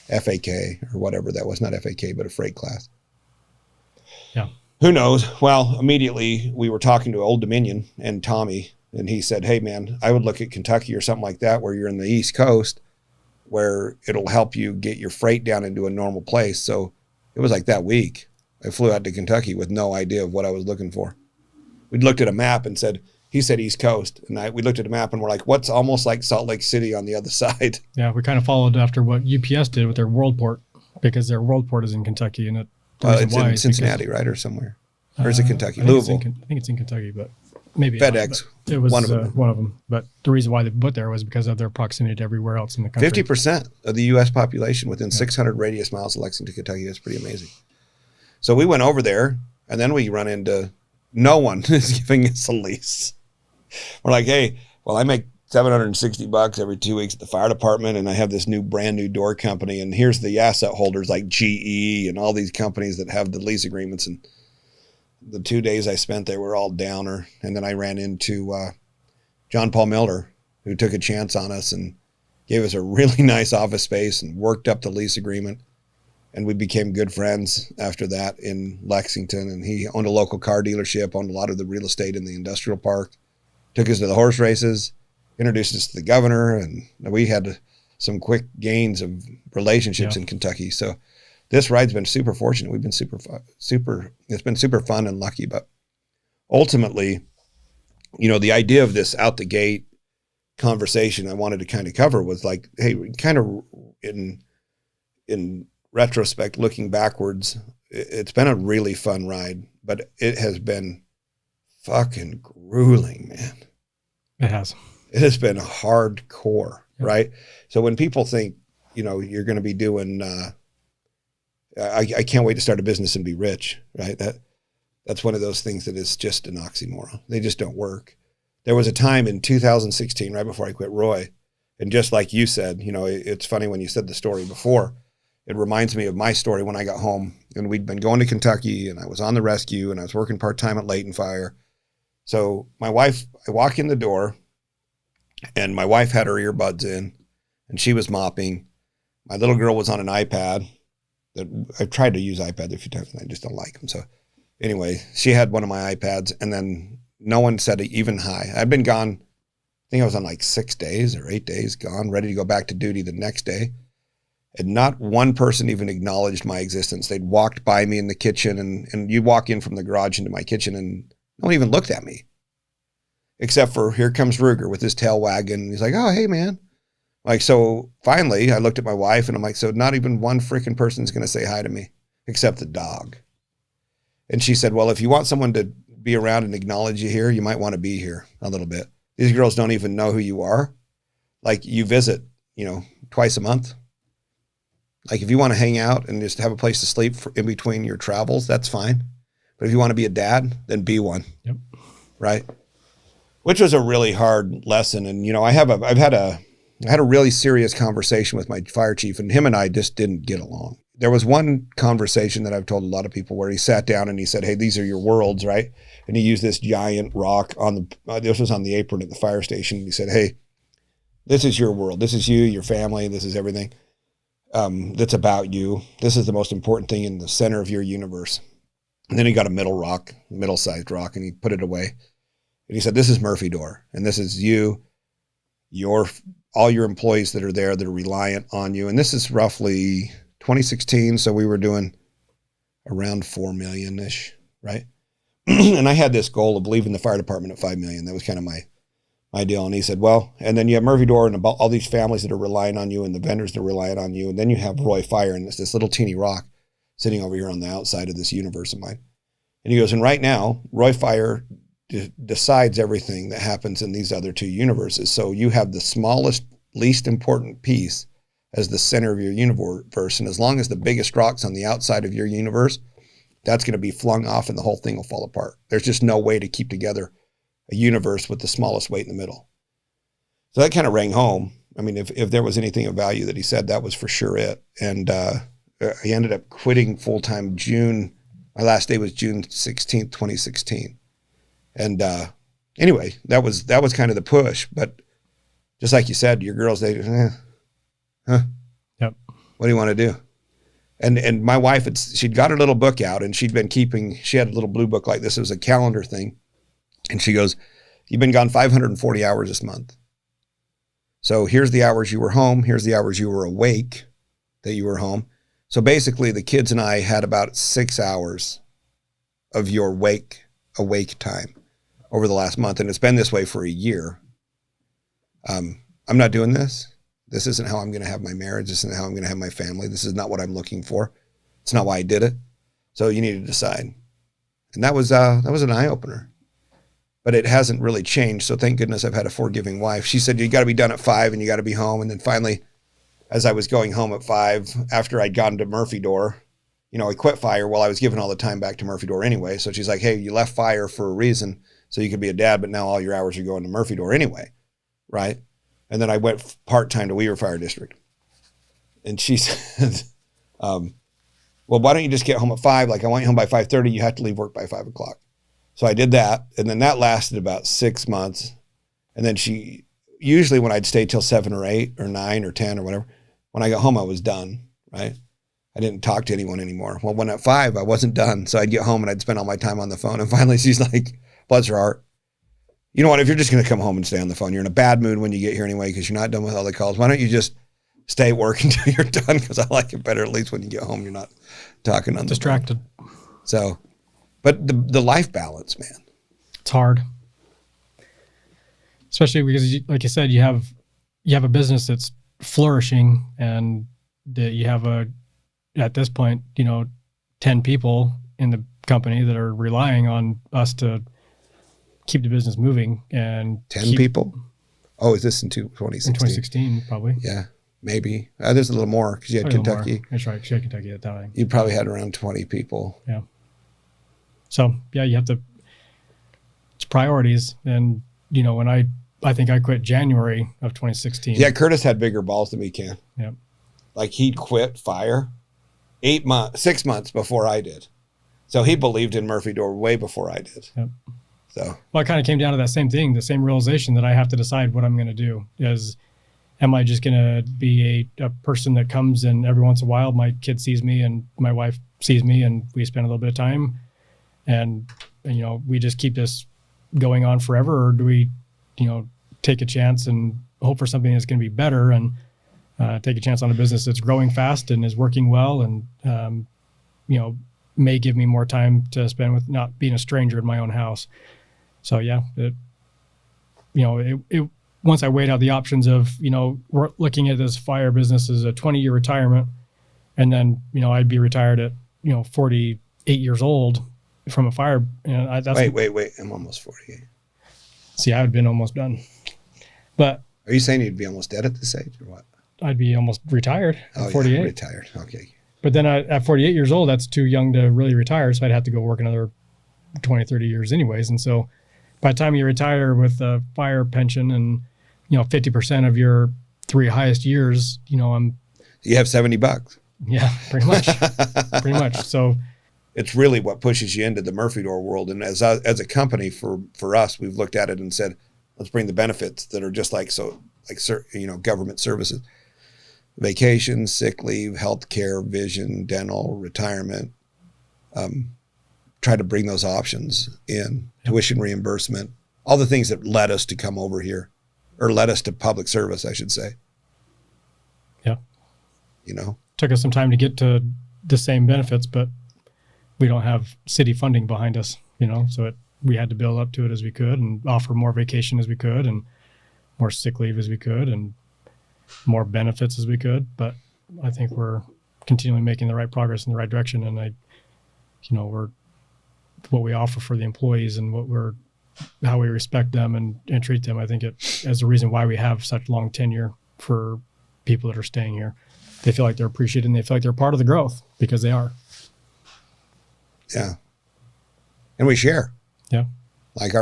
FAK or whatever that was. Not FAK, but a freight class. Yeah. Who knows? Well, immediately we were talking to Old Dominion and Tommy, and he said, hey man, I would look at Kentucky or something like that where you're in the East Coast, where it'll help you get your freight down into a normal place. So it was like that week I flew out to Kentucky with no idea of what I was looking for. We'd looked at a map and he said East Coast. And we looked at a map and we're like, what's almost like Salt Lake City on the other side? Yeah, we kind of followed after what UPS did with their WorldPort, because their WorldPort is in Kentucky. And it's in Cincinnati, right? Or somewhere. Or is it Kentucky? Louisville. I think it's in Kentucky, but maybe FedEx. It was one of them. But the reason why they put there was because of their proximity to everywhere else in the country. 50% of the U.S. population within 600 radius miles of Lexington, Kentucky. That's pretty amazing. So we went over there, and then we run into no one is giving us a lease. We're like, hey, well, I make $760 every 2 weeks at the fire department, and I have this brand new door company, and here's the asset holders like GE and all these companies that have the lease agreements. And the 2 days I spent there were all downer. And then I ran into John Paul Miller, who took a chance on us and gave us a really nice office space and worked up the lease agreement. And we became good friends after that in Lexington. And he owned a local car dealership, owned a lot of the real estate in the industrial park, took us to the horse races, introduced us to the governor, and we had some quick gains of relationships in Kentucky. So this ride's been super fortunate. We've been it's been super fun and lucky. But ultimately, you know, the idea of this out the gate conversation I wanted to kind of cover was like, hey, kind of in retrospect, looking backwards, it's been a really fun ride, but it has been fucking grueling, man. It has. It has been hardcore, right? So when people think, you know, you're going to be doing, I can't wait to start a business and be rich, right? That's one of those things that is just an oxymoron. They just don't work. There was a time in 2016, right before I quit Roy, and just like you said, you know, it's funny when you said the story before, it reminds me of my story when I got home and we'd been going to Kentucky and I was on the rescue and I was working part-time at Leighton Fire. So my wife, I walk in the door and my wife had her earbuds in and she was mopping. My little girl was on an iPad. I've tried to use iPads a few times and I just don't like them. So anyway, she had one of my iPads and then no one said even hi. I'd been gone, I think I was on like 6 days or 8 days gone, ready to go back to duty the next day. And not one person even acknowledged my existence. They'd walked by me in the kitchen and you walk in from the garage into my kitchen and no one even looked at me. Except for here comes Ruger with his tail wagging. He's like, oh, hey, man. Like, so finally I looked at my wife and I'm like, so not even one freaking person's going to say hi to me except the dog. And she said, well, if you want someone to be around and acknowledge you here, you might want to be here a little bit. These girls don't even know who you are. Like you visit, you know, twice a month. Like if you want to hang out and just have a place to sleep in between your travels, that's fine. But if you want to be a dad, then be one. Yep. Right. Which was a really hard lesson. And, you know, I had a really serious conversation with my fire chief and him and I just didn't get along. There was one conversation that I've told a lot of people where he sat down and he said, hey, these are your worlds, right? And he used this giant rock on this was on the apron at the fire station. He said, hey, this is your world. This is you, your family. This is everything that's about you. This is the most important thing in the center of your universe. And then he got a middle-sized rock, and he put it away. And he said, this is Murphy Door, and this is you, all your employees that are there that are reliant on you. And this is roughly 2016, so we were doing around 4 million-ish, right? And I had this goal of leaving the fire department at 5 million. That was kind of my deal. And he said, well, and then you have Murphy Door and about all these families that are relying on you and the vendors that are relying on you. And then you have Roy Fire, and it's this little teeny rock sitting over here on the outside of this universe of mine. And he goes, and right now, Roy Fire decides everything that happens in these other two universes. So you have the smallest, least important piece as the center of your universe. And as long as the biggest rock's on the outside of your universe, that's going to be flung off and the whole thing will fall apart. There's just no way to keep together a universe with the smallest weight in the middle. So that kind of rang home. I mean, if there was anything of value that he said, that was for sure it. And he ended up quitting full-time June. My last day was June 16th, 2016. And anyway, that was kind of the push. But just like you said, your girls, they, Yep. What do you want to do? And my wife, she'd got her little book out and she had a little blue book like this. It was a calendar thing. And she goes, you've been gone 540 hours this month. So here's the hours you were home. Here's the hours you were awake that you were home. So basically the kids and I had about 6 hours of your awake time over the last month. And it's been this way for a year. I'm not doing this. This isn't how I'm going to have my marriage. This isn't how I'm going to have my family. This is not what I'm looking for. It's not why I did it. So you need to decide. And that was an eye opener. But it hasn't really changed. So thank goodness I've had a forgiving wife. She said, you got to be done at 5 and you got to be home. And then finally, as I was going home at 5, after I'd gone to Murphy Door, you know, I quit fire while I was giving all the time back to Murphy Door anyway. So she's like, hey, you left fire for a reason so you could be a dad, but now all your hours are going to Murphy Door anyway, right? And then I went part-time to Weaver Fire District. And she said, well, why don't you just get home at 5? Like, I want you home by 5:30. You have to leave work by 5 o'clock. So I did that. And then that lasted about 6 months. And then she, usually when I'd stay till 7 or 8 or 9 or 10 or whatever, when I got home, I was done, right? I didn't talk to anyone anymore. Well, when at 5, I wasn't done. So I'd get home and I'd spend all my time on the phone. And finally she's like, bless her heart, you know what, if you're just going to come home and stay on the phone, you're in a bad mood when you get here anyway, because you're not done with all the calls. Why don't you just stay at work until you're done? Because I like it better, at least when you get home, you're not talking on Distracted. the phone. So, but the life balance, man. It's hard. Especially because, like you said, you have a business that's flourishing, and that you have at this point, 10 people in the company that are relying on us to keep the business moving. And 10 people? Oh, is this in 2016? In 2016, probably. Yeah, maybe. There's a little more because you had Kentucky. That's right. You had Kentucky at that time. You probably had around 20 people. Yeah. So, yeah, you have to, it's priorities. And, when I think I quit January of 2016. Yeah, Curtis had bigger balls than me, Ken. Yeah. Like he'd quit fire 6 months before I did. So he believed in Murphy Door way before I did. Yep. So. Well, it kind of came down to that same thing, the same realization that I have to decide what I'm going to do. Am I just going to be a person that comes and every once in a while my kid sees me and my wife sees me and we spend a little bit of time and we just keep this going on forever? Or do we, take a chance and hope for something that's going to be better and take a chance on a business that's growing fast and is working well and, may give me more time to spend with not being a stranger in my own house. So yeah, once I weighed out the options of, we're looking at this fire business as a 20-year retirement, and then, I'd be retired at, 48 years old from a fire. Wait. I'm almost 48. See, I would have been almost done. But are you saying you'd be almost dead at this age or what? I'd be almost retired at 48. Yeah, retired. Okay. But then at 48 years old, that's too young to really retire. So I'd have to go work another 20, 30 years anyways. And so by the time you retire with a fire pension and, 50% of your 3 highest years, you have $70. Yeah, pretty much. Pretty much. So it's really what pushes you into the Murphy Door world. And as a company, for us, we've looked at it and said, let's bring the benefits that are just like government services, vacation, sick leave, health care, vision, dental, retirement. Try to bring those options in, tuition reimbursement, all the things that led us to come over here, or led us to public service, I should say. Yeah. Took us some time to get to the same benefits, but we don't have city funding behind us, so we had to build up to it as we could and offer more vacation as we could and more sick leave as we could and more benefits as we could. But I think we're continually making the right progress in the right direction. And we're what we offer for the employees and how we respect them and treat them. I think it is the reason why we have such long tenure for people that are staying here. They feel like they're appreciated and they feel like they're part of the growth because they are. Yeah. And we share. Yeah. Like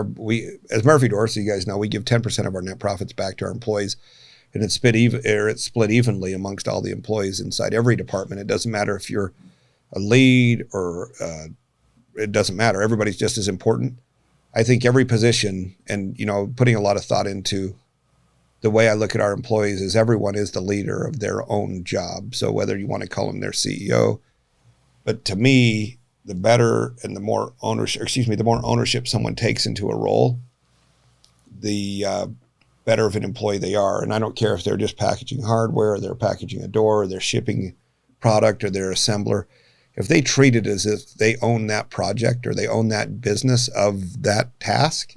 as Murphy Door, so you guys know, we give 10% of our net profits back to our employees, and it's split evenly amongst all the employees inside every department. It doesn't matter if you're a lead or it doesn't matter. Everybody's just as important. I think every position, and putting a lot of thought into the way I look at our employees, is everyone is the leader of their own job. So whether you want to call them their CEO, but to me, the better and the more ownership someone takes into a role, the better of an employee they are. And I don't care if they're just packaging hardware, or they're packaging a door, or they're shipping product, or they're assembler. If they treat it as if they own that project or they own that business of that task,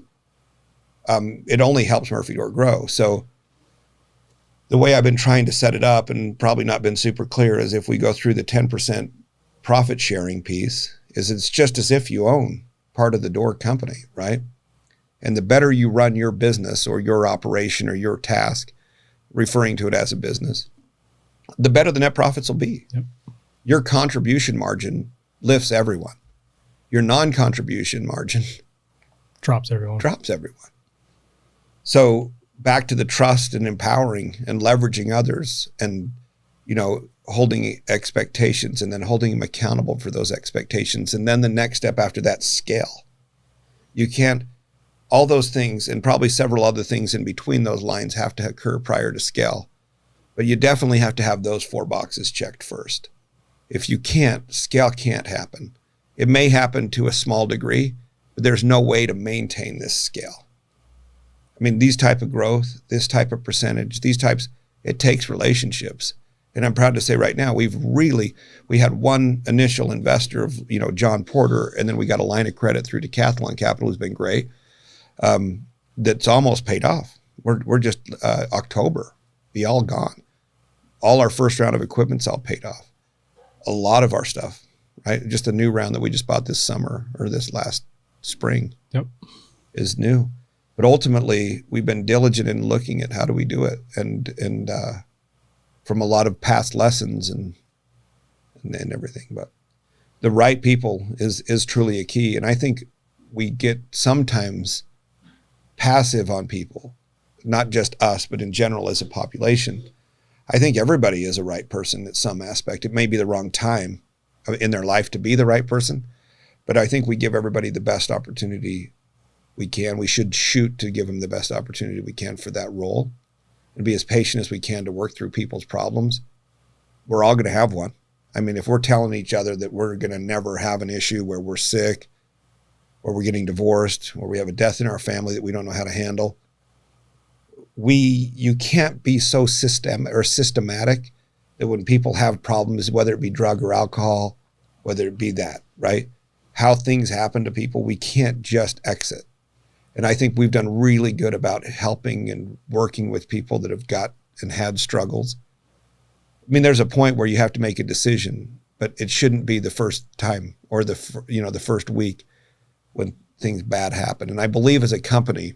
it only helps Murphy Door grow. So the way I've been trying to set it up, and probably not been super clear, is if we go through the 10% profit sharing piece, is it's just as if you own part of the door company, right? And the better you run your business or your operation or your task, referring to it as a business, the better the net profits will be. Yep. Your contribution margin lifts everyone. Your non-contribution margin drops everyone. So back to the trust and empowering and leveraging others and, holding expectations and then holding them accountable for those expectations. And then the next step after that, scale. You can't All those things, and probably several other things in between those lines, have to occur prior to scale. But you definitely have to have those 4 boxes checked first. If you can't, scale can't happen. It may happen to a small degree, but there's no way to maintain this scale. I mean, these type of growth, this type of percentage, it takes relationships. And I'm proud to say right now, we had one initial investor of, John Porter, and then we got a line of credit through Decathlon Capital, who's been great. That's almost paid off. We're just October, be all gone. All our first round of equipment's all paid off. A lot of our stuff, right? Just a new round that we just bought this summer or this last spring is new. But ultimately, we've been diligent in looking at how do we do it, and from a lot of past lessons and everything. But the right people is truly a key, and I think we get sometimes passive on people, not just us, but in general as a population. I think everybody is a right person at some aspect. It may be the wrong time in their life to be the right person, but I think we give everybody the best opportunity we can. We should shoot to give them the best opportunity we can for that role and be as patient as we can to work through people's problems. We're all going to have one. I mean, if we're telling each other that we're going to never have an issue where we're sick, or we're getting divorced, or we have a death in our family that we don't know how to handle, you can't be so systematic that when people have problems, whether it be drug or alcohol, whether it be that, right? How things happen to people, we can't just exit. And I think we've done really good about helping and working with people that have got and had struggles. I mean, there's a point where you have to make a decision, but it shouldn't be the first time or the first week when things bad happen. And I believe as a company,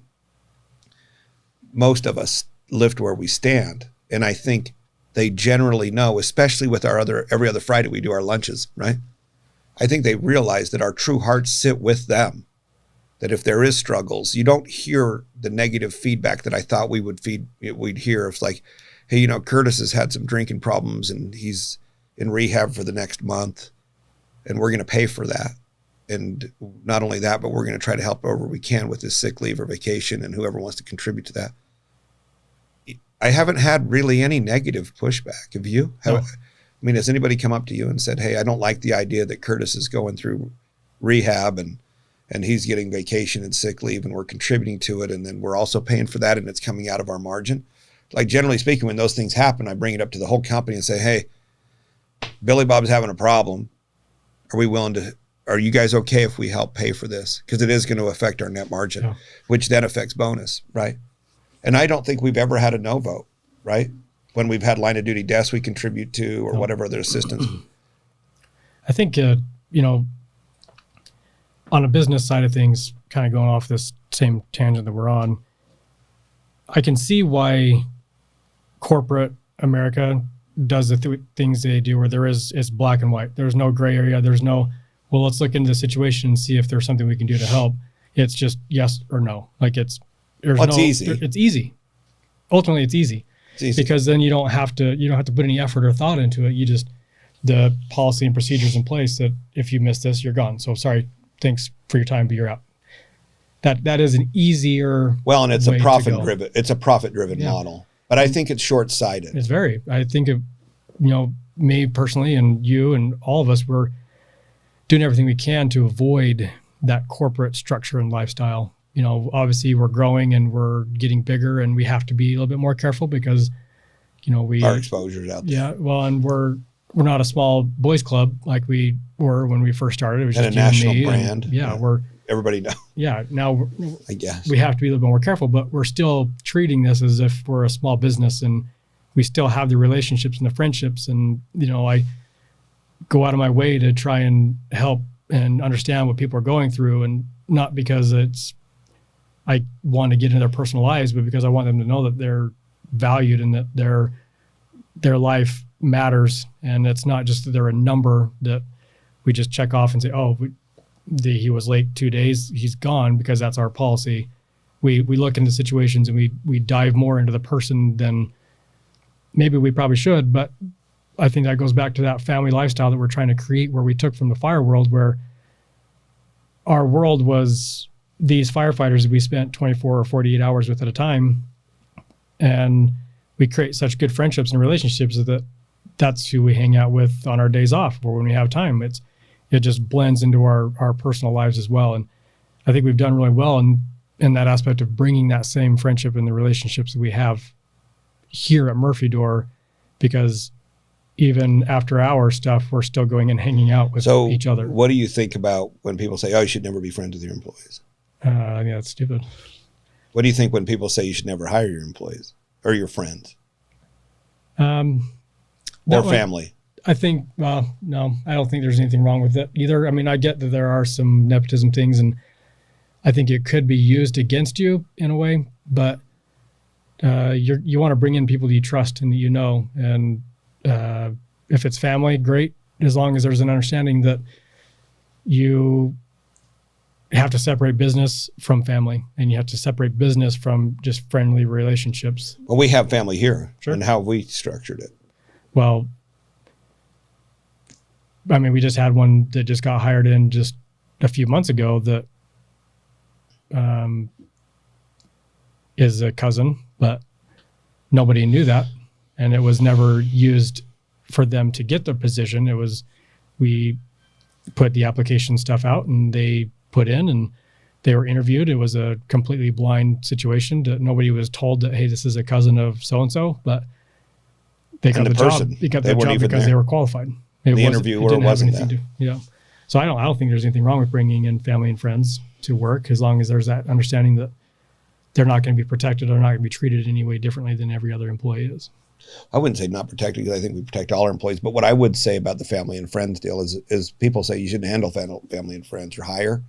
most of us lift where we stand. And I think they generally know, especially with every other Friday we do our lunches, right? I think they realize that our true hearts sit with them. That if there is struggles, you don't hear the negative feedback that I thought we'd hear. It's like, hey, Curtis has had some drinking problems and he's in rehab for the next month, and we're going to pay for that. And not only that, but we're going to try to help however we can with his sick leave or vacation and whoever wants to contribute to that. I haven't had really any negative pushback. Have you? No. I mean, has anybody come up to you and said, hey, I don't like the idea that Curtis is going through rehab and he's getting vacation and sick leave and we're contributing to it, and then we're also paying for that and it's coming out of our margin? Like, generally speaking, when those things happen, I bring it up to the whole company and say, hey, Billy Bob's having a problem. Are you guys okay if we help pay for this? Because it is going to affect our net margin, which then affects bonus, right? And I don't think we've ever had a no vote, right? When we've had line of duty deaths we contribute to or whatever other assistance. I think, on a business side of things, kind of going off this same tangent that we're on, I can see why corporate America does the things they do, where it's black and white. There's no gray area. There's no, well, let's look into the situation and see if there's something we can do to help. It's just yes or no. Like it's easy. It's easy. Ultimately, it's easy. It's easy because then you don't have to put any effort or thought into it. You just, the policy and procedures in place that if you miss this, you're gone. So sorry, thanks for your time, but you're out. That is an easier. Well, and it's a profit driven model, but I think it's short sighted. It's very. I think of, me personally and you and all of us, we're doing everything we can to avoid that corporate structure and lifestyle. Obviously we're growing and we're getting bigger, and we have to be a little bit more careful because, our exposure's out there. Yeah, well, and we're not a small boys club like we were when we first started. It was just a national brand. And, everybody knows. Yeah, now I guess we have to be a little bit more careful, but we're still treating this as if we're a small business, and we still have the relationships and the friendships. And I go out of my way to try and help and understand what people are going through, and not because I want to get into their personal lives, but because I want them to know that they're valued and that their life matters, and it's not just that they're a number that we just check off and say, oh, he was late 2 days, he's gone, because that's our policy. We look into situations and we dive more into the person than maybe we probably should. But I think that goes back to that family lifestyle that we're trying to create, where we took from the fire world, where our world was these firefighters we spent 24 or 48 hours with at a time, and we create such good friendships and relationships that that's who we hang out with on our days off, or when we have time. It just blends into our personal lives as well. And I think we've done really well in that aspect of bringing that same friendship and the relationships that we have here at Murphy Door, because even after our stuff, we're still going and hanging out with each other. What do you think about when people say, oh, you should never be friends with your employees? I think that's stupid. What do you think when people say you should never hire your employees or your friends? Or family? I think, no, I don't think there's anything wrong with it either. I mean, I get that there are some nepotism things, and I think it could be used against you in a way, but you want to bring in people that you trust and that you know. And if it's family, great, as long as there's an understanding that you have to separate business from family, and you have to separate business from just friendly relationships. Well, we have family here. Sure. And how have we structured it? Well, I mean, we just had one that just got hired in just a few months ago that is a cousin, but nobody knew that. And it was never used for them to get the position. It was, we put the application stuff out and they put in and they were interviewed. It was a completely blind situation that nobody was told that, hey, this is a cousin of so-and-so, but they got the job. They got the job because they were qualified. The interviewer wasn't there. Yeah. So I don't think there's anything wrong with bringing in family and friends to work, as long as there's that understanding that they're not going to be protected or not going to be treated any way differently than every other employee is. I wouldn't say not protected, because I think we protect all our employees. But what I would say about the family and friends deal is people say you shouldn't handle family and friends or hire.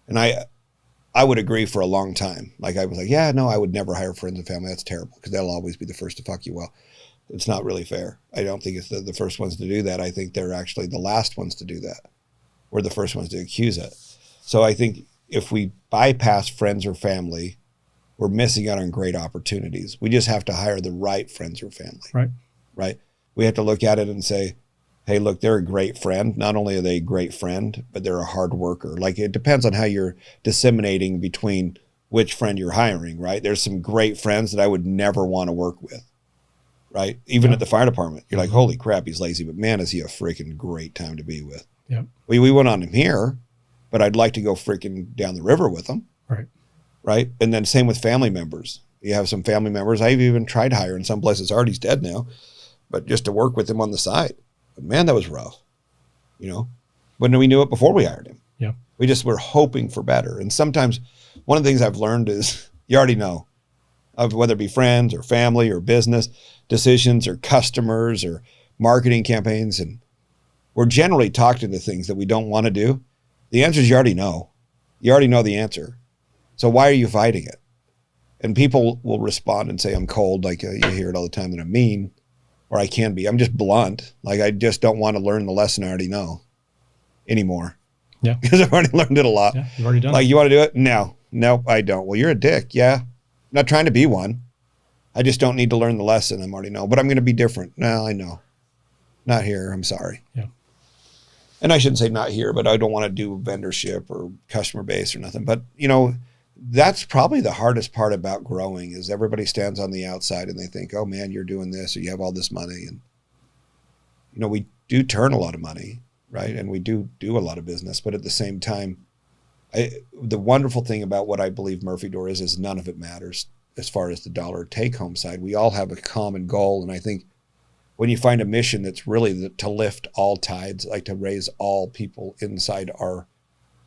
And I would agree for a long time. Like I was like, yeah, no, I would never hire friends and family. That's terrible, because they'll always be the first to fuck you. Well, it's not really fair. I don't think it's the first ones to do that. I think they're actually the last ones to do that. We're the first ones to accuse it. So I think if we bypass friends or family, we're missing out on great opportunities. We just have to hire the right friends or family. Right. We have to look at it and say, hey, look, they're a great friend. Not only are they a great friend, but they're a hard worker. Like, it depends on how you're disseminating between which friend you're hiring, right? There's some great friends that I would never want to work with, right? Even at the fire department, you're like, holy crap, he's lazy, but man, is he a freaking great time to be with. Yeah. We went on him here, but I'd like to go freaking down the river with him. Right. And then same with family members. You have some family members. I've even tried hiring some places. Artie's dead now, but just to work with him on the side. But man, that was rough. You know, when we knew it before we hired him. Yeah. We just were hoping for better. And sometimes one of the things I've learned is you already know, of whether it be friends or family or business decisions or customers or marketing campaigns. And we're generally talking to things that we don't want to do. The answer is you already know. You already know the answer. So why are you fighting it? And people will respond and say, I'm cold. Like you hear it all the time that I'm mean, or I can be. I'm just blunt. Like I just don't want to learn the lesson I already know anymore. Yeah. Because I've already learned it a lot. Yeah, you've already done like, it. you want to do it? No, I don't. Well, you're a dick. Yeah. I'm not trying to be one. I just don't need to learn the lesson. I'm already know, but I'm going to be different. No, I know. Not here. I'm sorry. Yeah. And I shouldn't say not here, but I don't want to do vendorship or customer base or nothing. But, you know, that's probably the hardest part about growing is everybody stands on the outside and they think, oh man, you're doing this or you have all this money. And, you know, we do turn a lot of money, right? And we do a lot of business, but at the same time, the wonderful thing about what I believe Murphy Door is none of it matters as far as the dollar take home side. We all have a common goal. And I think when you find a mission that's really to lift all tides, like to raise all people inside our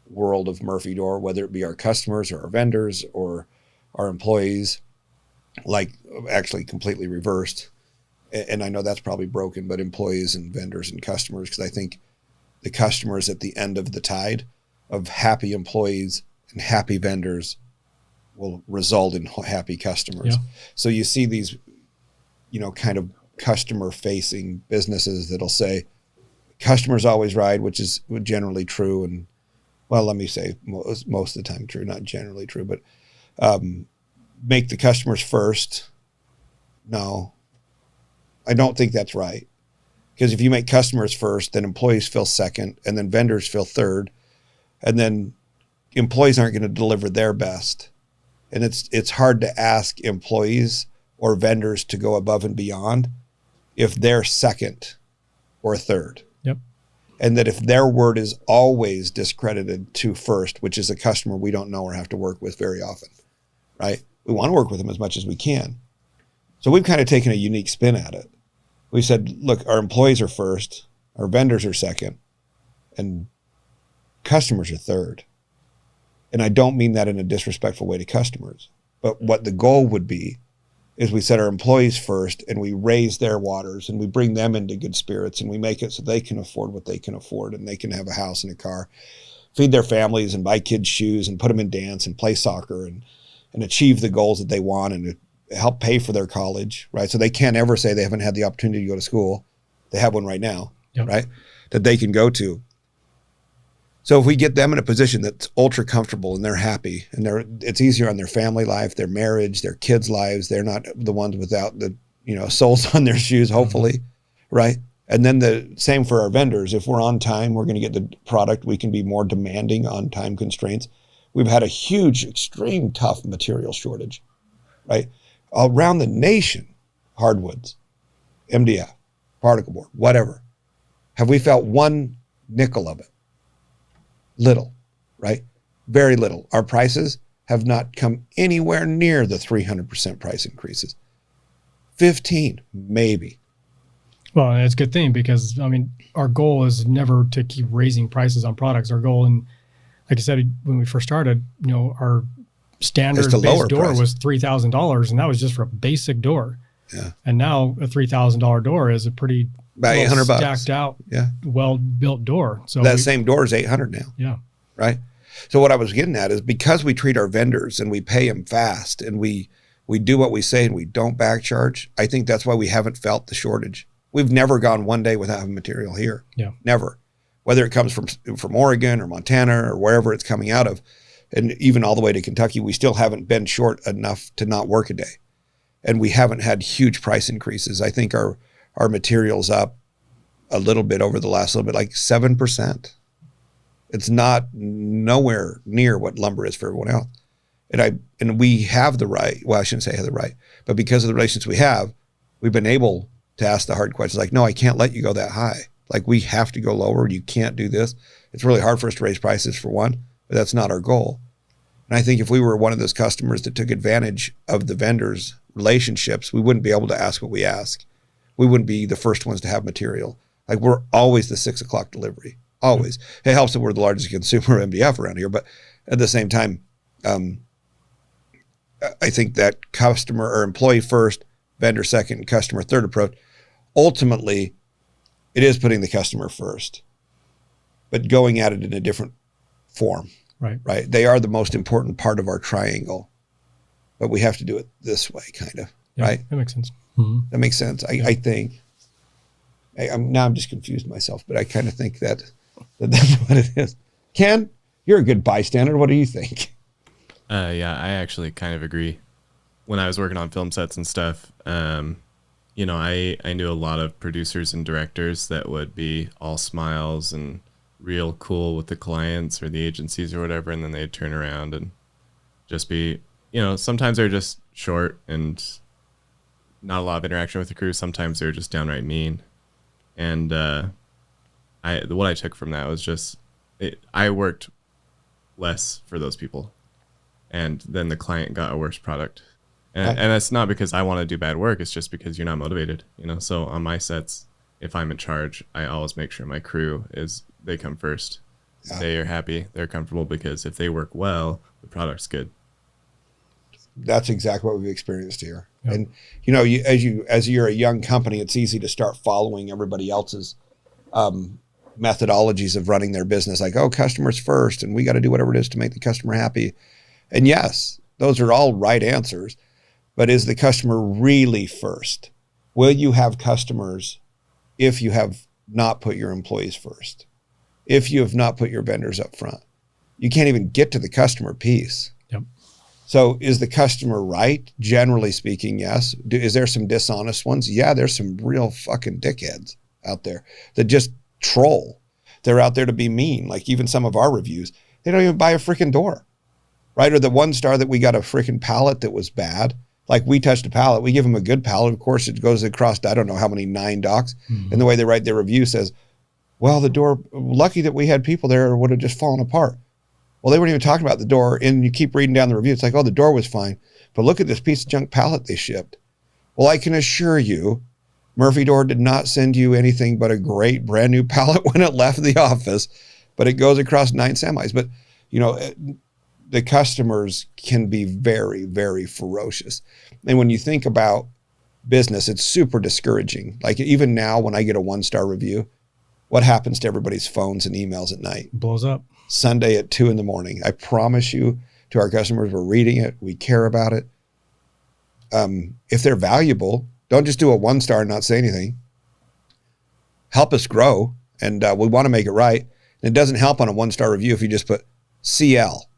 world of Murphy Door, whether it be our customers or our vendors or our employees, like actually completely reversed. And I know that's probably broken, but employees and vendors and customers, because I think the customers at the end of the tide of happy employees and happy vendors will result in happy customers. Yeah. So you see these, you know, kind of customer facing businesses that'll say customers always right, which is generally true. And well, let me say most of the time true, not generally true, but make the customers first. No, I don't think that's right. Because if you make customers first, then employees feel second, and then vendors feel third, and then employees aren't going to deliver their best. And it's hard to ask employees or vendors to go above and beyond if they're second or third. Yep. And that if their word is always discredited to first, which is a customer we don't know or have to work with very often, right? We want to work with them as much as we can. So we've kind of taken a unique spin at it. We said, look, our employees are first, our vendors are second, and customers are third. And I don't mean that in a disrespectful way to customers, but what the goal would be is we set our employees first and we raise their waters and we bring them into good spirits and we make it so they can afford what they can afford and they can have a house and a car, feed their families and buy kids shoes and put them in dance and play soccer and achieve the goals that they want and help pay for their college, right? So they can't ever say they haven't had the opportunity to go to school. They have one right now, Yep. right? That they can go to. So if we get them in a position that's ultra comfortable and they're happy and it's easier on their family life, their marriage, their kids' lives, they're not the ones without the, soles on their shoes, hopefully, right? And then the same for our vendors. If we're on time, we're going to get the product. We can be more demanding on time constraints. We've had a huge, extreme tough material shortage, right? Around the nation, hardwoods, MDF, particle board, whatever. Have we felt one nickel of it? Little, right? Very little. Our prices have not come anywhere near the 300% price increases. 15, maybe. Well, and it's a good thing because, our goal is never to keep raising prices on products. Our goal, and like I said, when we first started, our standard base door was $3,000, and that was just for a basic door. Yeah. And now a $3,000 door is a pretty about $800 stacked out, yeah, well-built door. So that same door is $800 now. Yeah. Right. So what I was getting at is because we treat our vendors and we pay them fast and we do what we say and we don't back charge, I think that's why we haven't felt the shortage. We've never gone one day without having material here. Yeah. Never. Whether it comes from Oregon or Montana or wherever it's coming out of, and even all the way to Kentucky, we still haven't been short enough to not work a day. And we haven't had huge price increases. I think our material's up a little bit over the last little bit, like 7%. It's not nowhere near what lumber is for everyone else. And we have the right, well, I shouldn't say have the right, but because of the relations we have, we've been able to ask the hard questions like, no, I can't let you go that high. Like we have to go lower. You can't do this. It's really hard for us to raise prices for one, but that's not our goal. And I think if we were one of those customers that took advantage of the vendors' relationships, we wouldn't be able to ask what we ask. We wouldn't be the first ones to have material. Like we're always the 6 o'clock delivery, always. It helps that we're the largest consumer of MDF around here, but at the same time, I think that customer or employee first, vendor second, customer third approach, ultimately it is putting the customer first, but going at it in a different form. Right. They are the most important part of our triangle, but we have to do it this way, kind of. Yeah, right. That makes sense. Mm-hmm. That makes sense. I think. I'm just confused myself, but I kind of think that's what it is. Ken, you're a good bystander. What do you think? Yeah, I actually kind of agree. When I was working on film sets and stuff, I knew a lot of producers and directors that would be all smiles and real cool with the clients or the agencies or whatever, and then they'd turn around and just be, sometimes they're just short and not a lot of interaction with the crew. Sometimes they're just downright mean. And what I took from that was just I worked less for those people, and then the client got a worse product. And that's not because I want to do bad work. It's just because you're not motivated, So on my sets, if I'm in charge, I always make sure my crew they come first. Yeah. They are happy, they're comfortable, because if they work well, the product's good. That's exactly what we've experienced here. Yep. And as you're a young company, it's easy to start following everybody else's methodologies of running their business. Like, oh, customers first, and we got to do whatever it is to make the customer happy. And yes, those are all right answers. But is the customer really first? Will you have customers if you have not put your employees first? If you have not put your vendors up front? You can't even get to the customer piece. Yep. So is the customer right? Generally speaking, yes. Is there some dishonest ones? Yeah, there's some real fucking dickheads out there that just troll. They're out there to be mean. Like even some of our reviews, They don't even buy a freaking door, right? Or the one star that we got a freaking pallet that was bad. Like we touched a pallet, we give them a good pallet. Of course, it goes across, I don't know how many 9 docks. And the way they write their review says, well, the door, lucky that we had people there, or would have just fallen apart. Well, they weren't even talking about the door. And you keep reading down the review. It's like, oh, the door was fine. But look at this piece of junk pallet they shipped. Well, I can assure you, Murphy Door did not send you anything but a great brand new pallet when it left the office, but it goes across 9 semis. But, you know, the customers can be very, very ferocious. And when you think about business, it's super discouraging. Like even now when I get a 1-star review, what happens to everybody's phones and emails at night? It blows up. Sunday at 2 a.m. I promise you to our customers, we're reading it. We care about it. If they're valuable, don't just do a 1-star and not say anything. Help us grow. And we want to make it right. And it doesn't help on a 1-star review if you just put CL.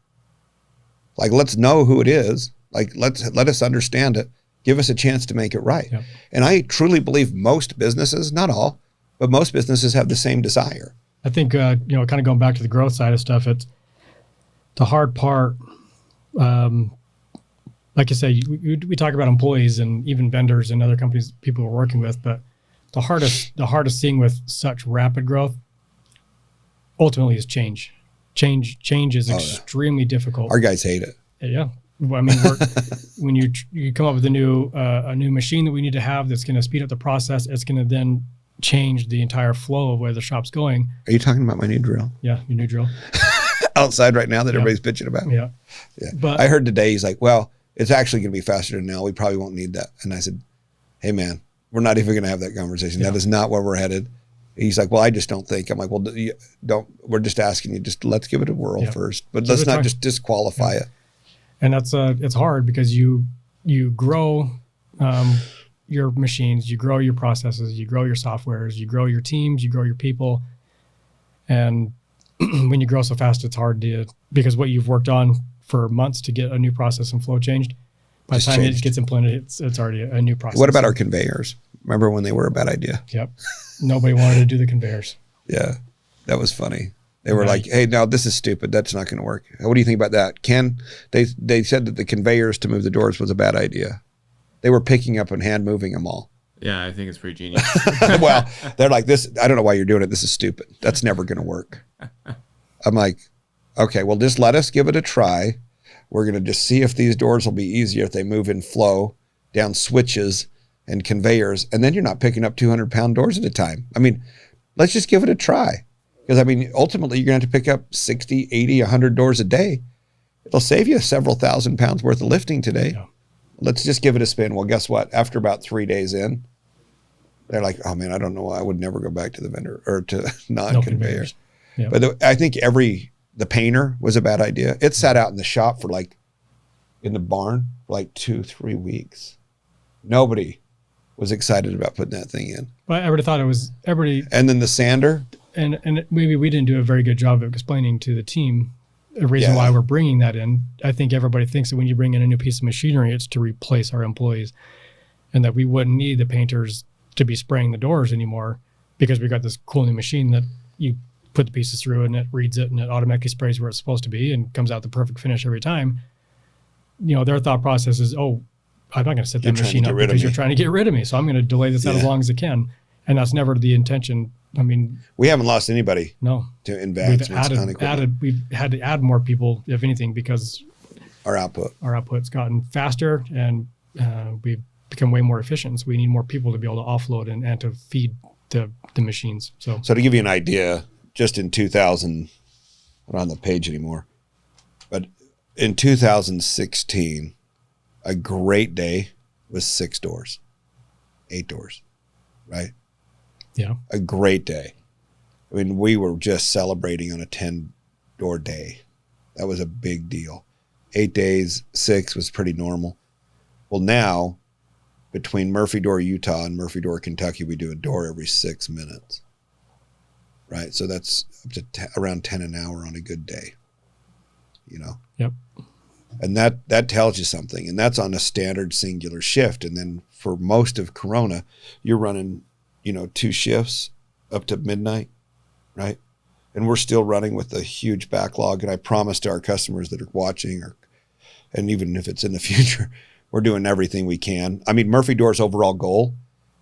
Like, let's know who it is. Like, let us understand it. Give us a chance to make it right. Yep. And I truly believe most businesses, not all, but most businesses have the same desire. I think, you know, kind of going back to the growth side of stuff, it's the hard part. Like I say, we talk about employees and even vendors and other companies people we're working with, but the hardest thing with such rapid growth ultimately is change. Change is extremely difficult. Our guys hate it. Yeah. I mean, when you come up with a new machine that we need to have that's going to speed up the process, it's going to then change the entire flow of where the shop's going. Are you talking about my new drill? Yeah, your new drill. Outside right now that everybody's bitching about? Yeah. But I heard today, he's like, well, it's actually going to be faster than now. We probably won't need that. And I said, hey, man, we're not even going to have that conversation. That is not where we're headed. He's like, well, I just don't think. I'm like, well, we're just asking you, just let's give it a whirl first. But let's not just disqualify it. And that's it's hard because you grow your machines, you grow your processes, you grow your softwares, you grow your teams, you grow your people. And when you grow so fast, it's hard to, because what you've worked on for months to get a new process and flow changed, by the time it gets implemented, it's already a new process. What about our conveyors? Remember when they were a bad idea? Yep. Nobody wanted to do the conveyors. Yeah. That was funny. They were like, hey, no, this is stupid. That's not going to work. What do you think about that? Ken, they said that the conveyors to move the doors was a bad idea. They were picking up and hand moving them all. Yeah, I think it's pretty genius. Well, they're like, this, I don't know why you're doing it. This is stupid. That's never going to work. I'm like, okay, well, just let us give it a try. We're going to just see if these doors will be easier if they move in flow down switches and conveyors. And then you're not picking up 200-pound doors at a time. I mean, let's just give it a try. Because, I mean, ultimately, you're going to have to pick up 60, 80, 100 doors a day. It'll save you several thousand pounds worth of lifting today. Yeah. Let's just give it a spin. Well, guess what? After about 3 days in, they're like, oh, man, I don't know. I would never go back to the vendor or to non-conveyors. Yep. But I think the painter was a bad idea. It sat out in the shop for in the barn for 2-3 weeks. Nobody was excited about putting that thing in. Well, everybody thought it was everybody. And then the sander. And maybe we didn't do a very good job of explaining to the team the reason why we're bringing that in. I think everybody thinks that when you bring in a new piece of machinery, it's to replace our employees, and that we wouldn't need the painters to be spraying the doors anymore because we got this cool new machine that you put the pieces through and it reads it and it automatically sprays where it's supposed to be and comes out the perfect finish every time. You know, their thought process is, oh, I'm not going to set that machine up because you're trying to get rid of me. So I'm going to delay this out as long as I can. And that's never the intention. I mean, we haven't lost anybody. No. To advancements we've had to add more people, if anything, because our output's gotten faster and we've become way more efficient. So we need more people to be able to offload and to feed the machines. So to give you an idea, just in 2000, I'm not on the page anymore, but in 2016, a great day was 6 doors, 8 doors, right? Yeah. A great day. I mean, we were just celebrating on a 10-door day. That was a big deal. 8 days, 6 was pretty normal. Well, now, between Murphy Door, Utah and Murphy Door, Kentucky, we do a door every 6 minutes. Right? So that's up to around 10 an hour on a good day. You know? Yep. And that tells you something. And that's on a standard singular shift. And then for most of Corona, you're running 2 shifts up to midnight, right? and we're still running with a huge backlog. And I promise to our customers that are watching, and even if it's in the future, we're doing everything we can. I mean, Murphy Door's overall goal.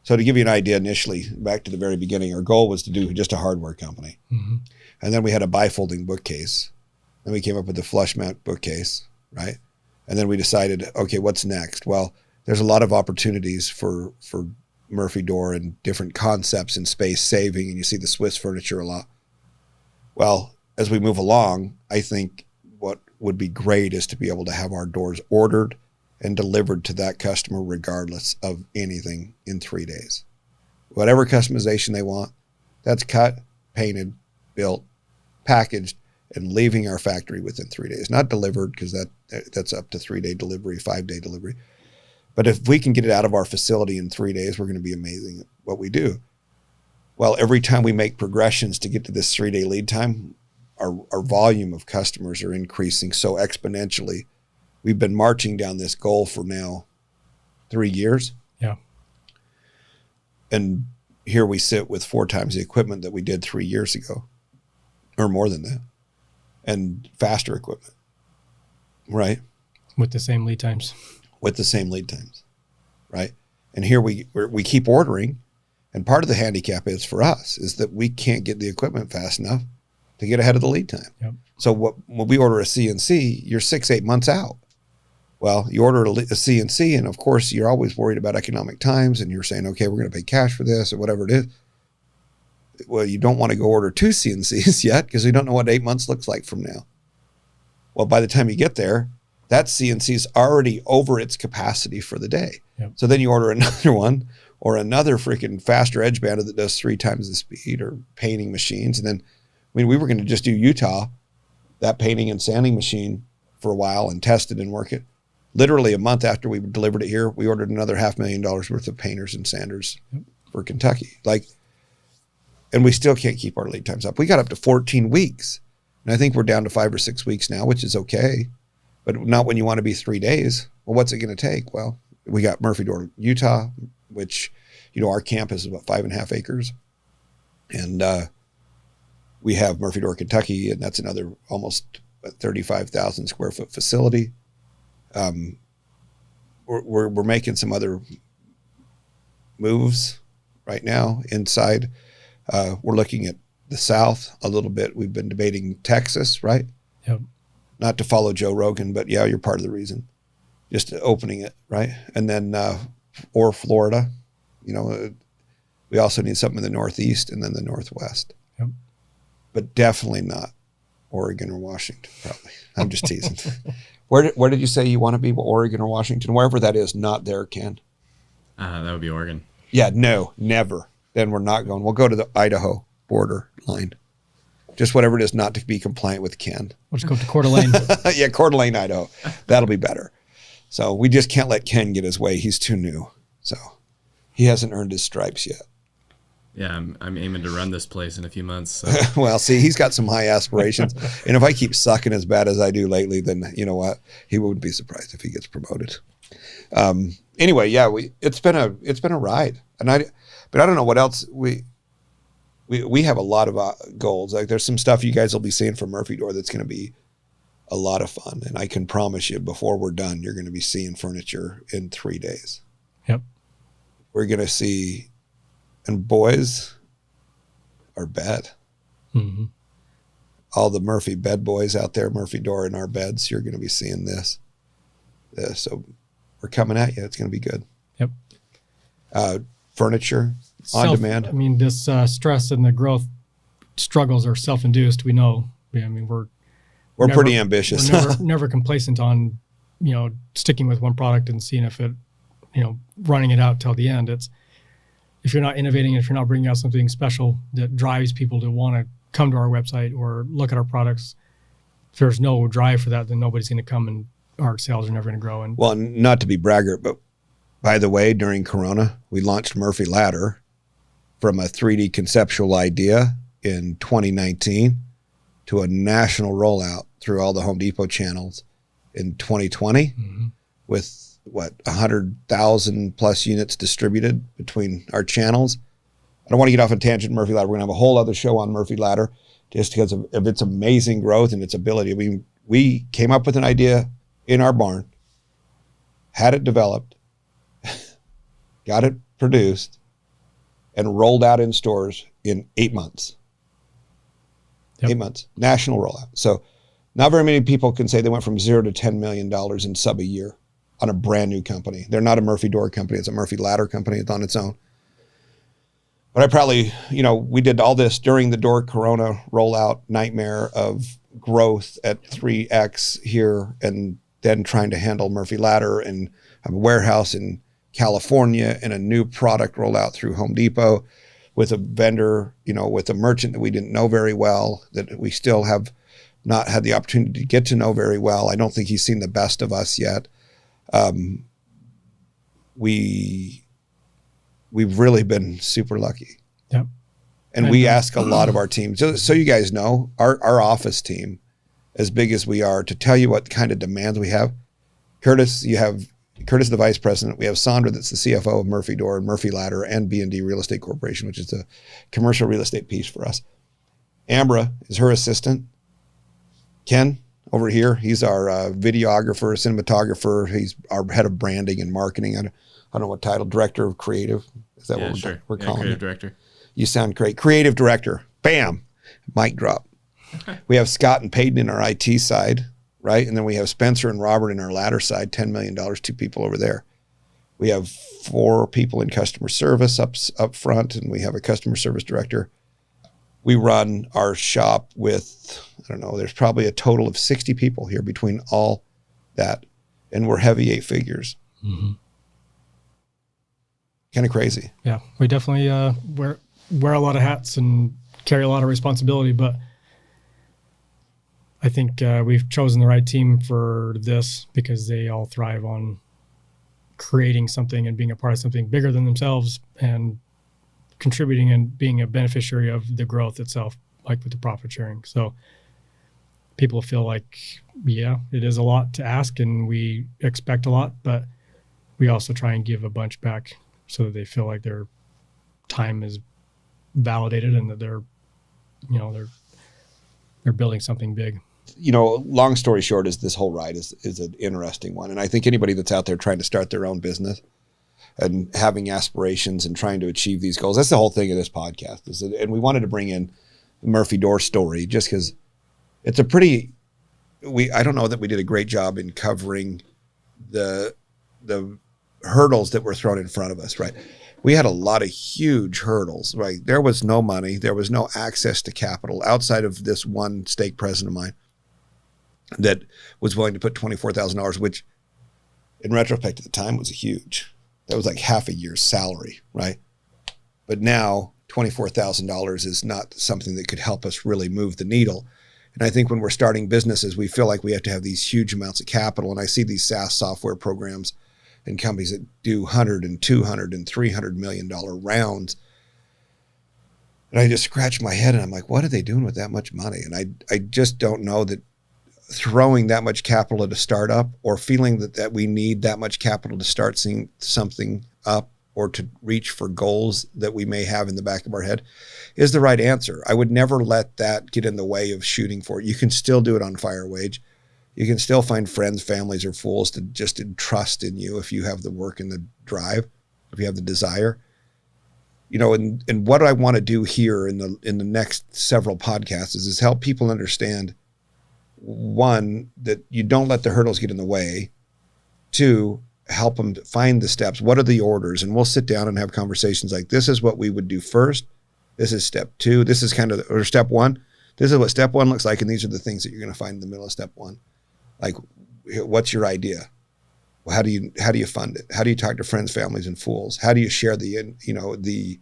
So to give you an idea, initially, back to the very beginning, our goal was to do just a hardware company. Mm-hmm. And then we had a bifolding bookcase. Then we came up with the flush mount bookcase, right? And then we decided, okay, what's next? Well, there's a lot of opportunities for Murphy Door and different concepts in space saving, and you see the Swiss furniture a lot. Well, as we move along, I think what would be great is to be able to have our doors ordered and delivered to that customer regardless of anything in 3 days. Whatever customization they want, that's cut, painted, built, packaged, and leaving our factory within 3 days. Not delivered, because that's up to 3-day delivery, 5-day delivery. But if we can get it out of our facility in 3 days, we're going to be amazing at what we do. Well, every time we make progressions to get to this 3-day lead time, our volume of customers are increasing so exponentially. We've been marching down this goal for now 3 years. Yeah. And here we sit with 4 times the equipment that we did 3 years ago, or more than that, and faster equipment, right? With the same lead times. With the same lead times, right? And here we keep ordering, and part of the handicap is for us is that we can't get the equipment fast enough to get ahead of the lead time. Yep. So when we order a CNC, you're 6-8 months out. Well, you order a CNC, and of course, you're always worried about economic times, and you're saying, okay, we're going to pay cash for this or whatever it is. Well, you don't want to go order 2 CNCs yet because you don't know what 8 months looks like from now. Well, by the time you get there, that CNC is already over its capacity for the day. Yep. So then you order another one or another freaking faster edge bander that does 3 times the speed, or painting machines. And then, I mean, we were going to just do Utah, that painting and sanding machine, for a while and test it and work it. Literally a month after we delivered it here, we ordered another $500,000 worth of painters and sanders for Kentucky. And we still can't keep our lead times up. We got up to 14 weeks. And I think we're down to 5 or 6 weeks now, which is okay, but not when you want to be 3 days. Well, what's it going to take? Well, we got Murphy Door, Utah, which, our campus is about 5.5 acres. And we have Murphy Door, Kentucky, and that's another almost 35,000 square foot facility. We're making some other moves right now inside. We're looking at the South a little bit. We've been debating Texas, right? Yep. Not to follow Joe Rogan, but yeah, you're part of the reason. Just opening it, right? And then, or Florida. We also need something in the Northeast and then the Northwest. Yep. But definitely not Oregon or Washington, probably. I'm just teasing. Where did you say you want to be? Oregon or Washington? Wherever that is, not there, Ken. That would be Oregon. Yeah, no, never. Then we're not going. We'll go to the Idaho border line. Just whatever it is, not to be compliant with Ken. We'll just go to Coeur d'Alene. Yeah, Coeur d'Alene, Idaho. That'll be better. So we just can't let Ken get his way. He's too new. So he hasn't earned his stripes yet. Yeah, I'm aiming to run this place in a few months. So. Well, see, he's got some high aspirations. And if I keep sucking as bad as I do lately, then you know what? He wouldn't be surprised if he gets promoted. Anyway, yeah, it's been a ride. But I don't know what else we have a lot of goals. Like there's some stuff you guys will be seeing from Murphy Door that's going to be a lot of fun. And I can promise you before we're done, you're going to be seeing furniture in 3 days. Yep. We're going to see, and boys are bed. Mm-hmm. All the Murphy bed boys out there, Murphy Door in our beds, you're going to be seeing this. So we're coming at you. It's going to be good. Yep. Furniture on demand. I mean, this stress and the growth struggles are self-induced. We know. I mean, we're pretty ambitious. We're never complacent on, sticking with one product and seeing if it, running it out till the end. It's if you're not innovating, if you're not bringing out something special that drives people to want to come to our website or look at our products, if there's no drive for that, then nobody's going to come and our sales are never going to grow. And well, not to be braggart, but by the way, during Corona, we launched Murphy Ladder from a 3D conceptual idea in 2019 to a national rollout through all the Home Depot channels in 2020 with 100,000 plus units distributed between our channels. I don't want to get off a tangent, Murphy Ladder. We're going to have a whole other show on Murphy Ladder. just because of its amazing growth and its ability. We came up with an idea in our barn, had it developed, got it produced, and rolled out in stores in 8 months. Yep. 8 months, national rollout. So not very many people can say they went from $0 to $10 million in sub a year on a brand new company. They're not a Murphy door company. It's a Murphy ladder company. It's on its own. But I probably, we did all this during the door Corona rollout nightmare of growth at 3X here, and then trying to handle Murphy ladder and have a warehouse in California and a new product rollout through Home Depot with a vendor, with a merchant that we didn't know very well, that we still have not had the opportunity to get to know very well. I don't think he's seen the best of us yet. We've really been super lucky. Yep. And we ask a lot of our team, so you guys know, our office team, as big as we are, to tell you what kind of demands we have. Curtis, Curtis, the vice president. We have Sandra, that's the CFO of Murphy Door and Murphy Ladder and B&D Real Estate Corporation, which is the commercial real estate piece for us. Ambra is her assistant. Ken over here, he's our videographer, cinematographer. He's our head of branding and marketing. I don't know what title, director of creative. Is that what we're calling creative it? Director. You sound great. Creative director. Bam. Mic drop. We have Scott and Peyton in our IT side, right? And then we have Spencer and Robert in our ladder side, $10 million, 2 people over there. We have 4 people in customer service up front, and we have a customer service director. We run our shop with, there's probably a total of 60 people here between all that, and we're heavy 8 figures. Mm-hmm. Kind of crazy. Yeah, we definitely wear a lot of hats and carry a lot of responsibility, but I think we've chosen the right team for this because they all thrive on creating something and being a part of something bigger than themselves and contributing and being a beneficiary of the growth itself, like with the profit sharing. So people feel like, yeah, it is a lot to ask and we expect a lot, but we also try and give a bunch back so that they feel like their time is validated and that they're building something big. Long story short is this whole ride is an interesting one. And I think anybody that's out there trying to start their own business and having aspirations and trying to achieve these goals, that's the whole thing of this podcast. And we wanted to bring in the Murphy Door story just because it's I don't know that we did a great job in covering the hurdles that were thrown in front of us, right? We had a lot of huge hurdles, right? There was no money. There was no access to capital outside of this one stake president of mine that was willing to put $24,000, which in retrospect at the time was huge. That was like half a year's salary, right? But now $24,000 is not something that could help us really move the needle. And I think when we're starting businesses, we feel like we have to have these huge amounts of capital. And I see these SaaS software programs and companies that do $100 and $200 and $300 million rounds. And I just scratch my head and I'm like, what are they doing with that much money? And I just don't know that throwing that much capital at a startup or feeling that we need that much capital to start seeing something up or to reach for goals that we may have in the back of our head is the right answer. I would never let that get in the way of shooting for it. You can still do it on fire wage. You can still find friends, families, or fools to just trust in you if you have the work and the drive, if you have the desire. And what I want to do here in the next several podcasts is help people understand, 1, that you don't let the hurdles get in the way. 2, help them find the steps. What are the orders? And we'll sit down and have conversations like, this is what we would do first. This is step 2. This is or step 1. This is what step 1 looks like. And these are the things that you're going to find in the middle of step 1. Like, what's your idea? Well, how do you fund it? How do you talk to friends, families, and fools? How do you share the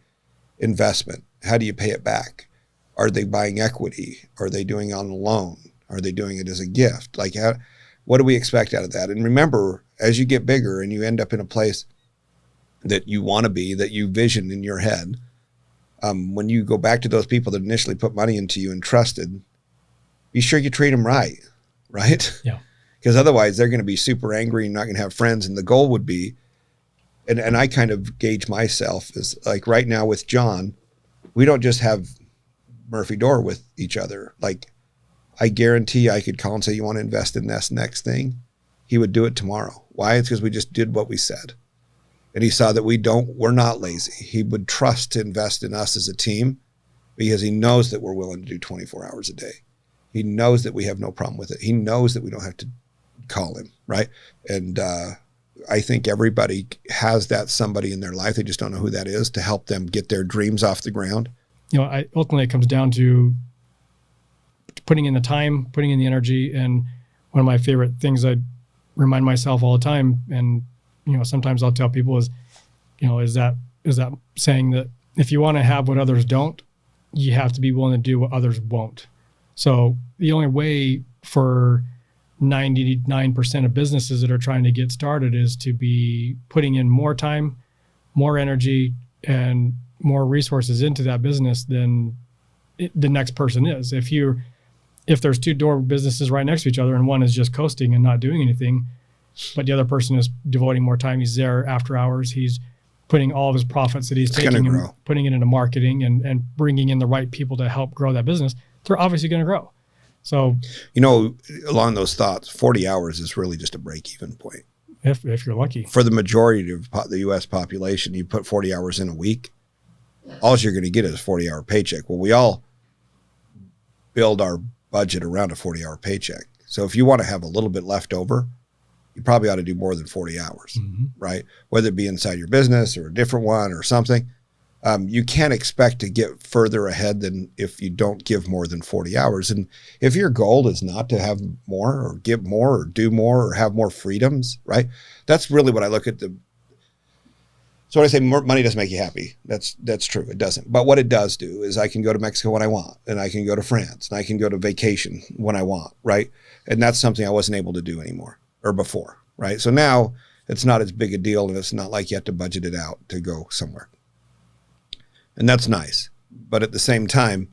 investment? How do you pay it back? Are they buying equity? Are they doing it on a loan? Are they doing it as a gift? Like, what do we expect out of that? And remember, as you get bigger and you end up in a place that you want to be, that you vision in your head, when you go back to those people that initially put money into you and trusted, be sure you treat them right? Yeah. Because otherwise they're going to be super angry and not going to have friends. And the goal would be, and I kind of gauge myself as like right now with John, we don't just have Murphy door with each other. Like, I guarantee I could call and say, you want to invest in this next thing? He would do it tomorrow. Why? It's because we just did what we said. And he saw that we're not lazy. He would trust to invest in us as a team because he knows that we're willing to do 24 hours a day. He knows that we have no problem with it. He knows that we don't have to call him, right? And I think everybody has that somebody in their life. They just don't know who that is to help them get their dreams off the ground. Ultimately it comes down to putting in the time, putting in the energy. And one of my favorite things I remind myself all the time, and sometimes I'll tell people is that saying that if you want to have what others don't, you have to be willing to do what others won't. So the only way for 99% of businesses that are trying to get started is to be putting in more time, more energy, and more resources into that business than the next person is. If there's two door businesses right next to each other and one is just coasting and not doing anything, but the other person is devoting more time, he's there after hours, he's putting all of his profits that he's taking and putting it into marketing and bringing in the right people to help grow that business, they're obviously going to grow. So, along those thoughts, 40 hours is really just a break-even point. If you're lucky. For the majority of the U.S. population, you put 40 hours in a week, all you're going to get is a 40-hour paycheck. Well, we all build our budget around a 40-hour paycheck. So if you want to have a little bit left over, you probably ought to do more than 40 hours, right? Whether it be inside your business or a different one or something. You can't expect to get further ahead than if you don't give more than 40 hours. And if your goal is not to have more or give more or do more or have more freedoms, right? That's really what I look at. So when I say more money doesn't make you happy, that's true. It doesn't. But what it does do is I can go to Mexico when I want, and I can go to France, and I can go to vacation when I want, right? And that's something I wasn't able to do anymore or before, right? So now it's not as big a deal, and it's not like you have to budget it out to go somewhere. And that's nice. But at the same time,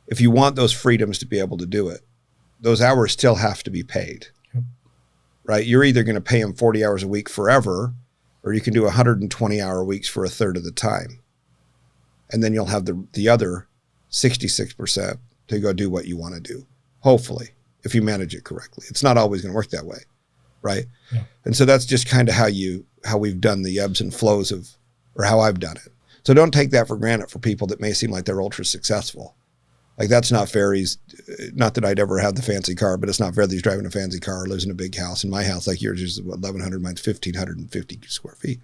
if you want those freedoms to be able to do it, those hours still have to be paid, right? You're either going to pay them 40 hours a week forever, or you can do 120-hour weeks for a third of the time. And then you'll have the other 66% to go do what you want to do, hopefully, if you manage it correctly. It's not always going to work that way, right? Yeah. And so that's just kind of how we've done the ebbs and flows or how I've done it. So don't take that for granted for people that may seem like they're ultra successful. Like, that's not fair. He's not that I'd ever have the fancy car, but it's not fair that he's driving a fancy car, lives in a big house. And my house, like yours, is 1,100, mine's 1,550 square feet.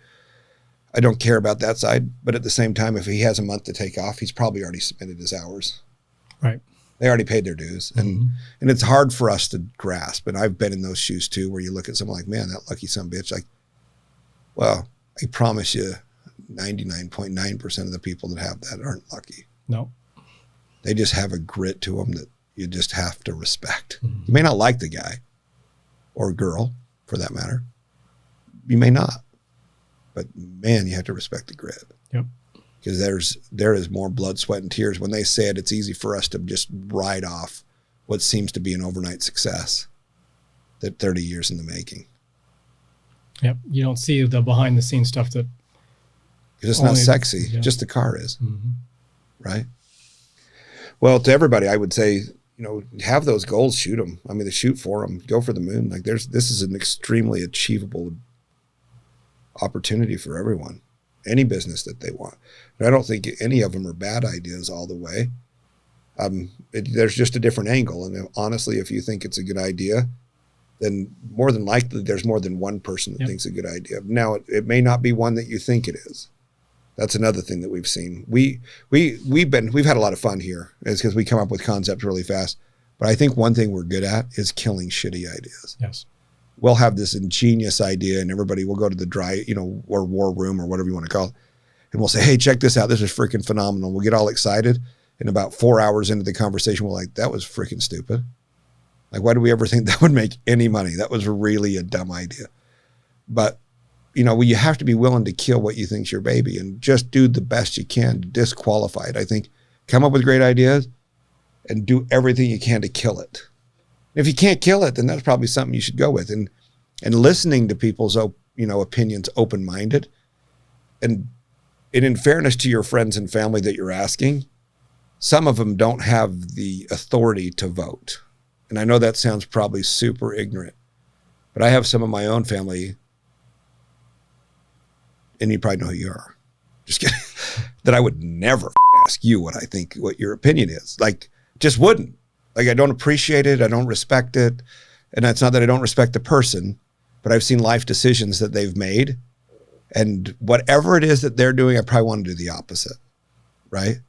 I don't care about that side, but at the same time, if he has a month to take off, he's probably already submitted his hours. Right. They already paid their dues. And it's hard for us to grasp. And I've been in those shoes too, where you look at someone like, man, that lucky son of a bitch. Like, well, I promise you, 99.9% of the people that have that aren't lucky. No. They just have a grit to them that you just have to respect. You may not like the guy or girl, for that matter. You may not. But man, you have to respect the grit. Yep. Because there is more blood, sweat, and tears. When they say it, it's easy for us to just ride off what seems to be an overnight success that 30 years in the making. Yep. You don't see the behind the scenes stuff that. Because it's not sexy. Yeah. Just the car is. Right? Well, to everybody, I would say, have those goals, shoot them. I mean, shoot for them, go for the moon. Like, this is an extremely achievable opportunity for everyone, any business that they want. And I don't think any of them are bad ideas all the way. There's just a different angle. And honestly, if you think it's a good idea, then more than likely there's more than one person that thinks it's a good idea. Now, it may not be one that you think it is. That's another thing that we've seen. We've had a lot of fun here, is because we come up with concepts really fast. But I think one thing we're good at is killing shitty ideas. Yes. We'll have this ingenious idea, and everybody will go to the or war room or whatever you want to call it, and we'll say, hey, check this out. This is freaking phenomenal. We'll get all excited. And about 4 hours into the conversation, we're like, that was freaking stupid. Like, why do we ever think that would make any money? That was really a dumb idea. But you have to be willing to kill what you think's your baby and just do the best you can to disqualify it. I think come up with great ideas and do everything you can to kill it. If you can't kill it, then that's probably something you should go with. And listening to people's opinions open-minded, and in fairness to your friends and family that you're asking, some of them don't have the authority to vote. And I know that sounds probably super ignorant, but I have some of my own family, and you probably know who you are, just kidding, that I would never ask you what your opinion is. Like, just wouldn't. Like, I don't appreciate it. I don't respect it. And that's not that I don't respect the person, but I've seen life decisions that they've made. And whatever it is that they're doing, I probably want to do the opposite. Right?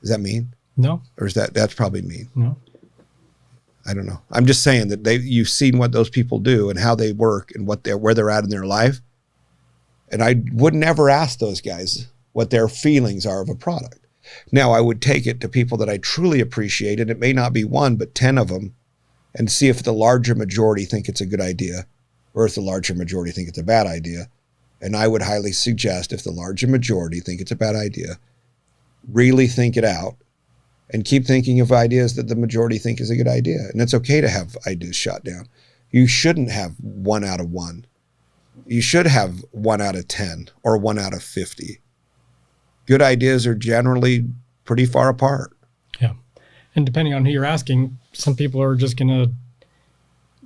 Does that mean? No. Or is that's probably mean? No. I don't know. I'm just saying that you've seen what those people do and how they work and where they're at in their life. And I would never ask those guys what their feelings are of a product. Now, I would take it to people that I truly appreciate, and it may not be one, but 10 of them, and see if the larger majority think it's a good idea or if the larger majority think it's a bad idea. And I would highly suggest, if the larger majority think it's a bad idea, really think it out and keep thinking of ideas that the majority think is a good idea. And it's okay to have ideas shot down. You shouldn't have 1 out of 1. You should have 1 out of 10 or 1 out of 50. Good ideas are generally pretty far apart. Yeah. And depending on who you're asking, some people are just going to,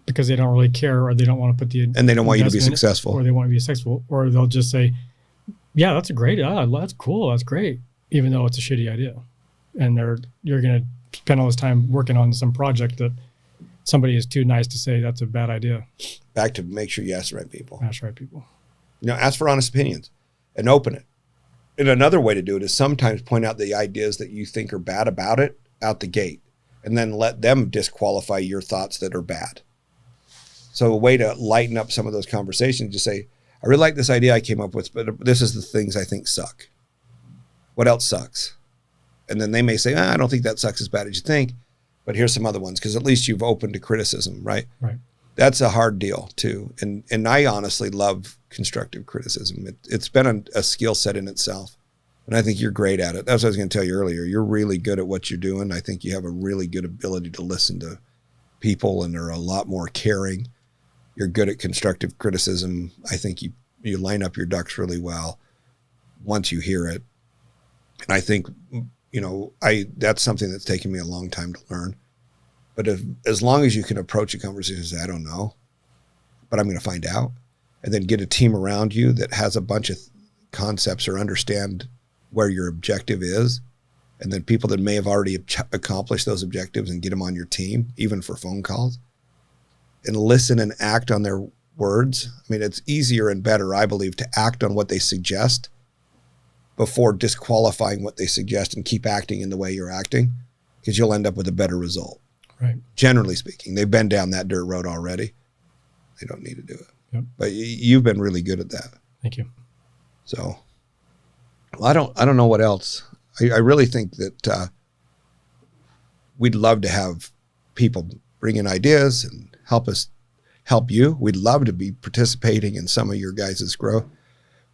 because they don't really care, or they don't want to put the, and they don't want you to be investment, successful, or they want to be successful, or they'll just say, yeah, that's a great, that's cool, that's great, even though it's a shitty idea. And you're going to spend all this time working on some project that somebody is too nice to say that's a bad idea. Back to make sure you ask the right people. Ask the right people. Ask for honest opinions and open it. And another way to do it is sometimes point out the ideas that you think are bad about it out the gate, and then let them disqualify your thoughts that are bad. So a way to lighten up some of those conversations, just say, I really like this idea I came up with, but this is the things I think suck. What else sucks? And then they may say, I don't think that sucks as bad as you think, but here's some other ones, because at least you've opened to criticism, right? Right. That's a hard deal too. And I honestly love constructive criticism. It's been a skill set in itself. And I think you're great at it. That's what I was going to tell you earlier. You're really good at what you're doing. I think you have a really good ability to listen to people, and are a lot more caring. You're good at constructive criticism. I think you line up your ducks really well once you hear it. And I think, that's something that's taken me a long time to learn. But as long as you can approach a conversation and say, I don't know, but I'm going to find out, and then get a team around you that has a bunch of concepts or understand where your objective is, and then people that may have already accomplished those objectives, and get them on your team, even for phone calls, and listen and act on their words. I mean, it's easier and better, I believe, to act on what they suggest before disqualifying what they suggest and keep acting in the way you're acting, because you'll end up with a better result. Right. Generally speaking, they've been down that dirt road already. They don't need to do it. Yep. But you've been really good at that. Thank you. So, well, I don't know what else. I really think that we'd love to have people bring in ideas and help you. We'd love to be participating in some of your guys' growth.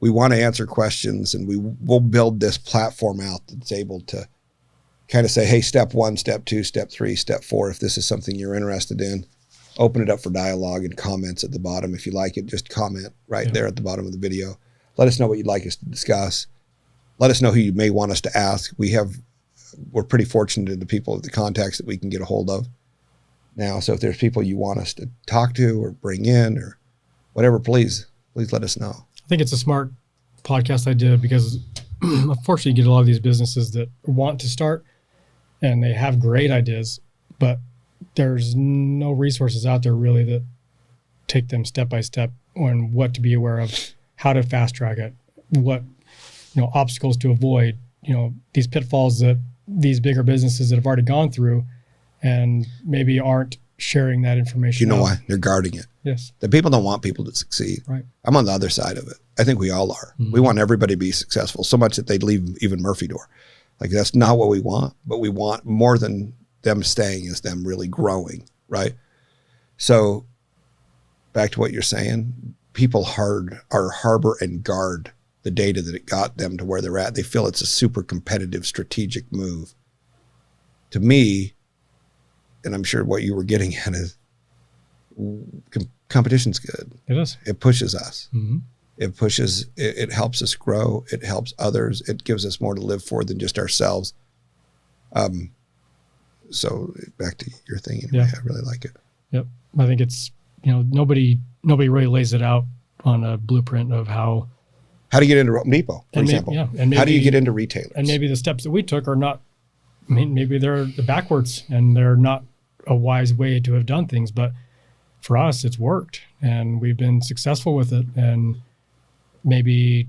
We want to answer questions, and we'll build this platform out that's able to kind of say, hey, step 1, step 2, step 3, step 4, if this is something you're interested in. Open it up for dialogue and comments at the bottom. If you like it, just comment right there at the bottom of the video. Let us know what you'd like us to discuss. Let us know who you may want us to ask. We're pretty fortunate in the people, the contacts that we can get a hold of now. So if there's people you want us to talk to or bring in or whatever, please let us know. I think it's a smart podcast idea, because unfortunately you get a lot of these businesses that want to start and they have great ideas, but there's no resources out there really that take them step by step on what to be aware of, how to fast track it, what obstacles to avoid, these pitfalls that these bigger businesses that have already gone through and maybe aren't sharing that information. You know why? They're guarding it. Yes. The people don't want people to succeed. Right. I'm on the other side of it. I think we all are. Mm-hmm. We want everybody to be successful so much that they'd leave even Murphy door. Like, that's not what we want, but we want more than them staying is them really growing. Right. So back to what you're saying, people harbor and guard the data that it got them to where they're at. They feel it's a super competitive strategic move. To me, and I'm sure what you were getting at is competition's good. It is. It pushes us. Mm-hmm. It helps us grow. It helps others. It gives us more to live for than just ourselves. So back to your thing. Anyway, Yeah. I really like it. Yep. I think it's, nobody really lays it out on a blueprint of how do you get into Home Depot, for And may- example? yeah, and how do you maybe- get into retailers? and maybe the steps that we took are not, maybe they're backwards and they're not a wise way to have done things, but for us, it's worked and we've been successful with it. And maybe,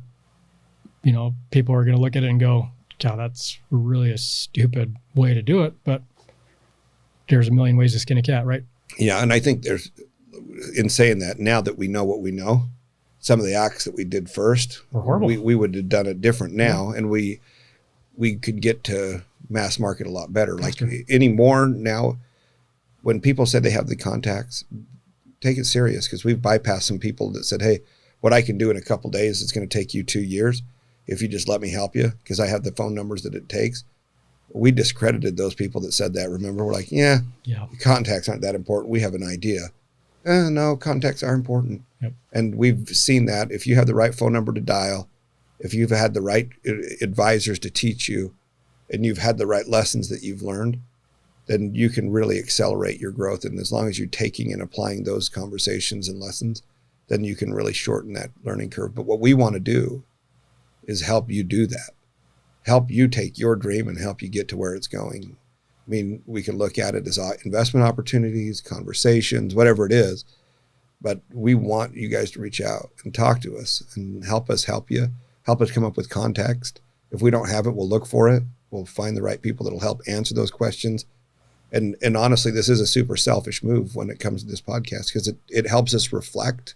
people are going to look at it and go, God, that's really a stupid way to do it. But there's a million ways to skin a cat, right? Yeah, and I think in saying that, now that we know what we know, some of the acts that we did first Were horrible. We would have done it different now, and we could get to mass market a lot better. Like anymore now, when people said they have the contacts, take it serious, because we've bypassed some people that said, hey, what I can do in a couple days is going to take you 2 years if you just let me help you, because I have the phone numbers that it takes. We discredited those people that said that. Remember, we're like, yeah, contacts aren't that important. We have an idea. No, contacts are important. Yep. And we've seen that if you have the right phone number to dial, if you've had the right advisors to teach you, and you've had the right lessons that you've learned, then you can really accelerate your growth. And as long as you're taking and applying those conversations and lessons, then you can really shorten that learning curve. But what we want to do is help you do that, help you take your dream and help you get to where it's going. I mean, we can look at it as investment opportunities, conversations, whatever it is, but we want you guys to reach out and talk to us and help us help you, help us come up with context. If we don't have it, we'll look for it. We'll find the right people that'll help answer those questions. And honestly, this is a super selfish move when it comes to this podcast, because it helps us reflect,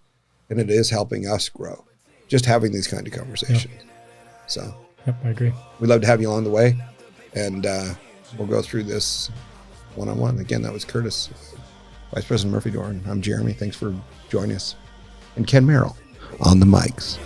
and it is helping us grow, just having these kind of conversations. Yep. So yep, I agree. We'd love to have you along the way, and we'll go through this one-on-one. Again, that was Curtis, Vice President Murphy Doran. I'm Jeremy. Thanks for joining us. And Ken Merrill on the mics.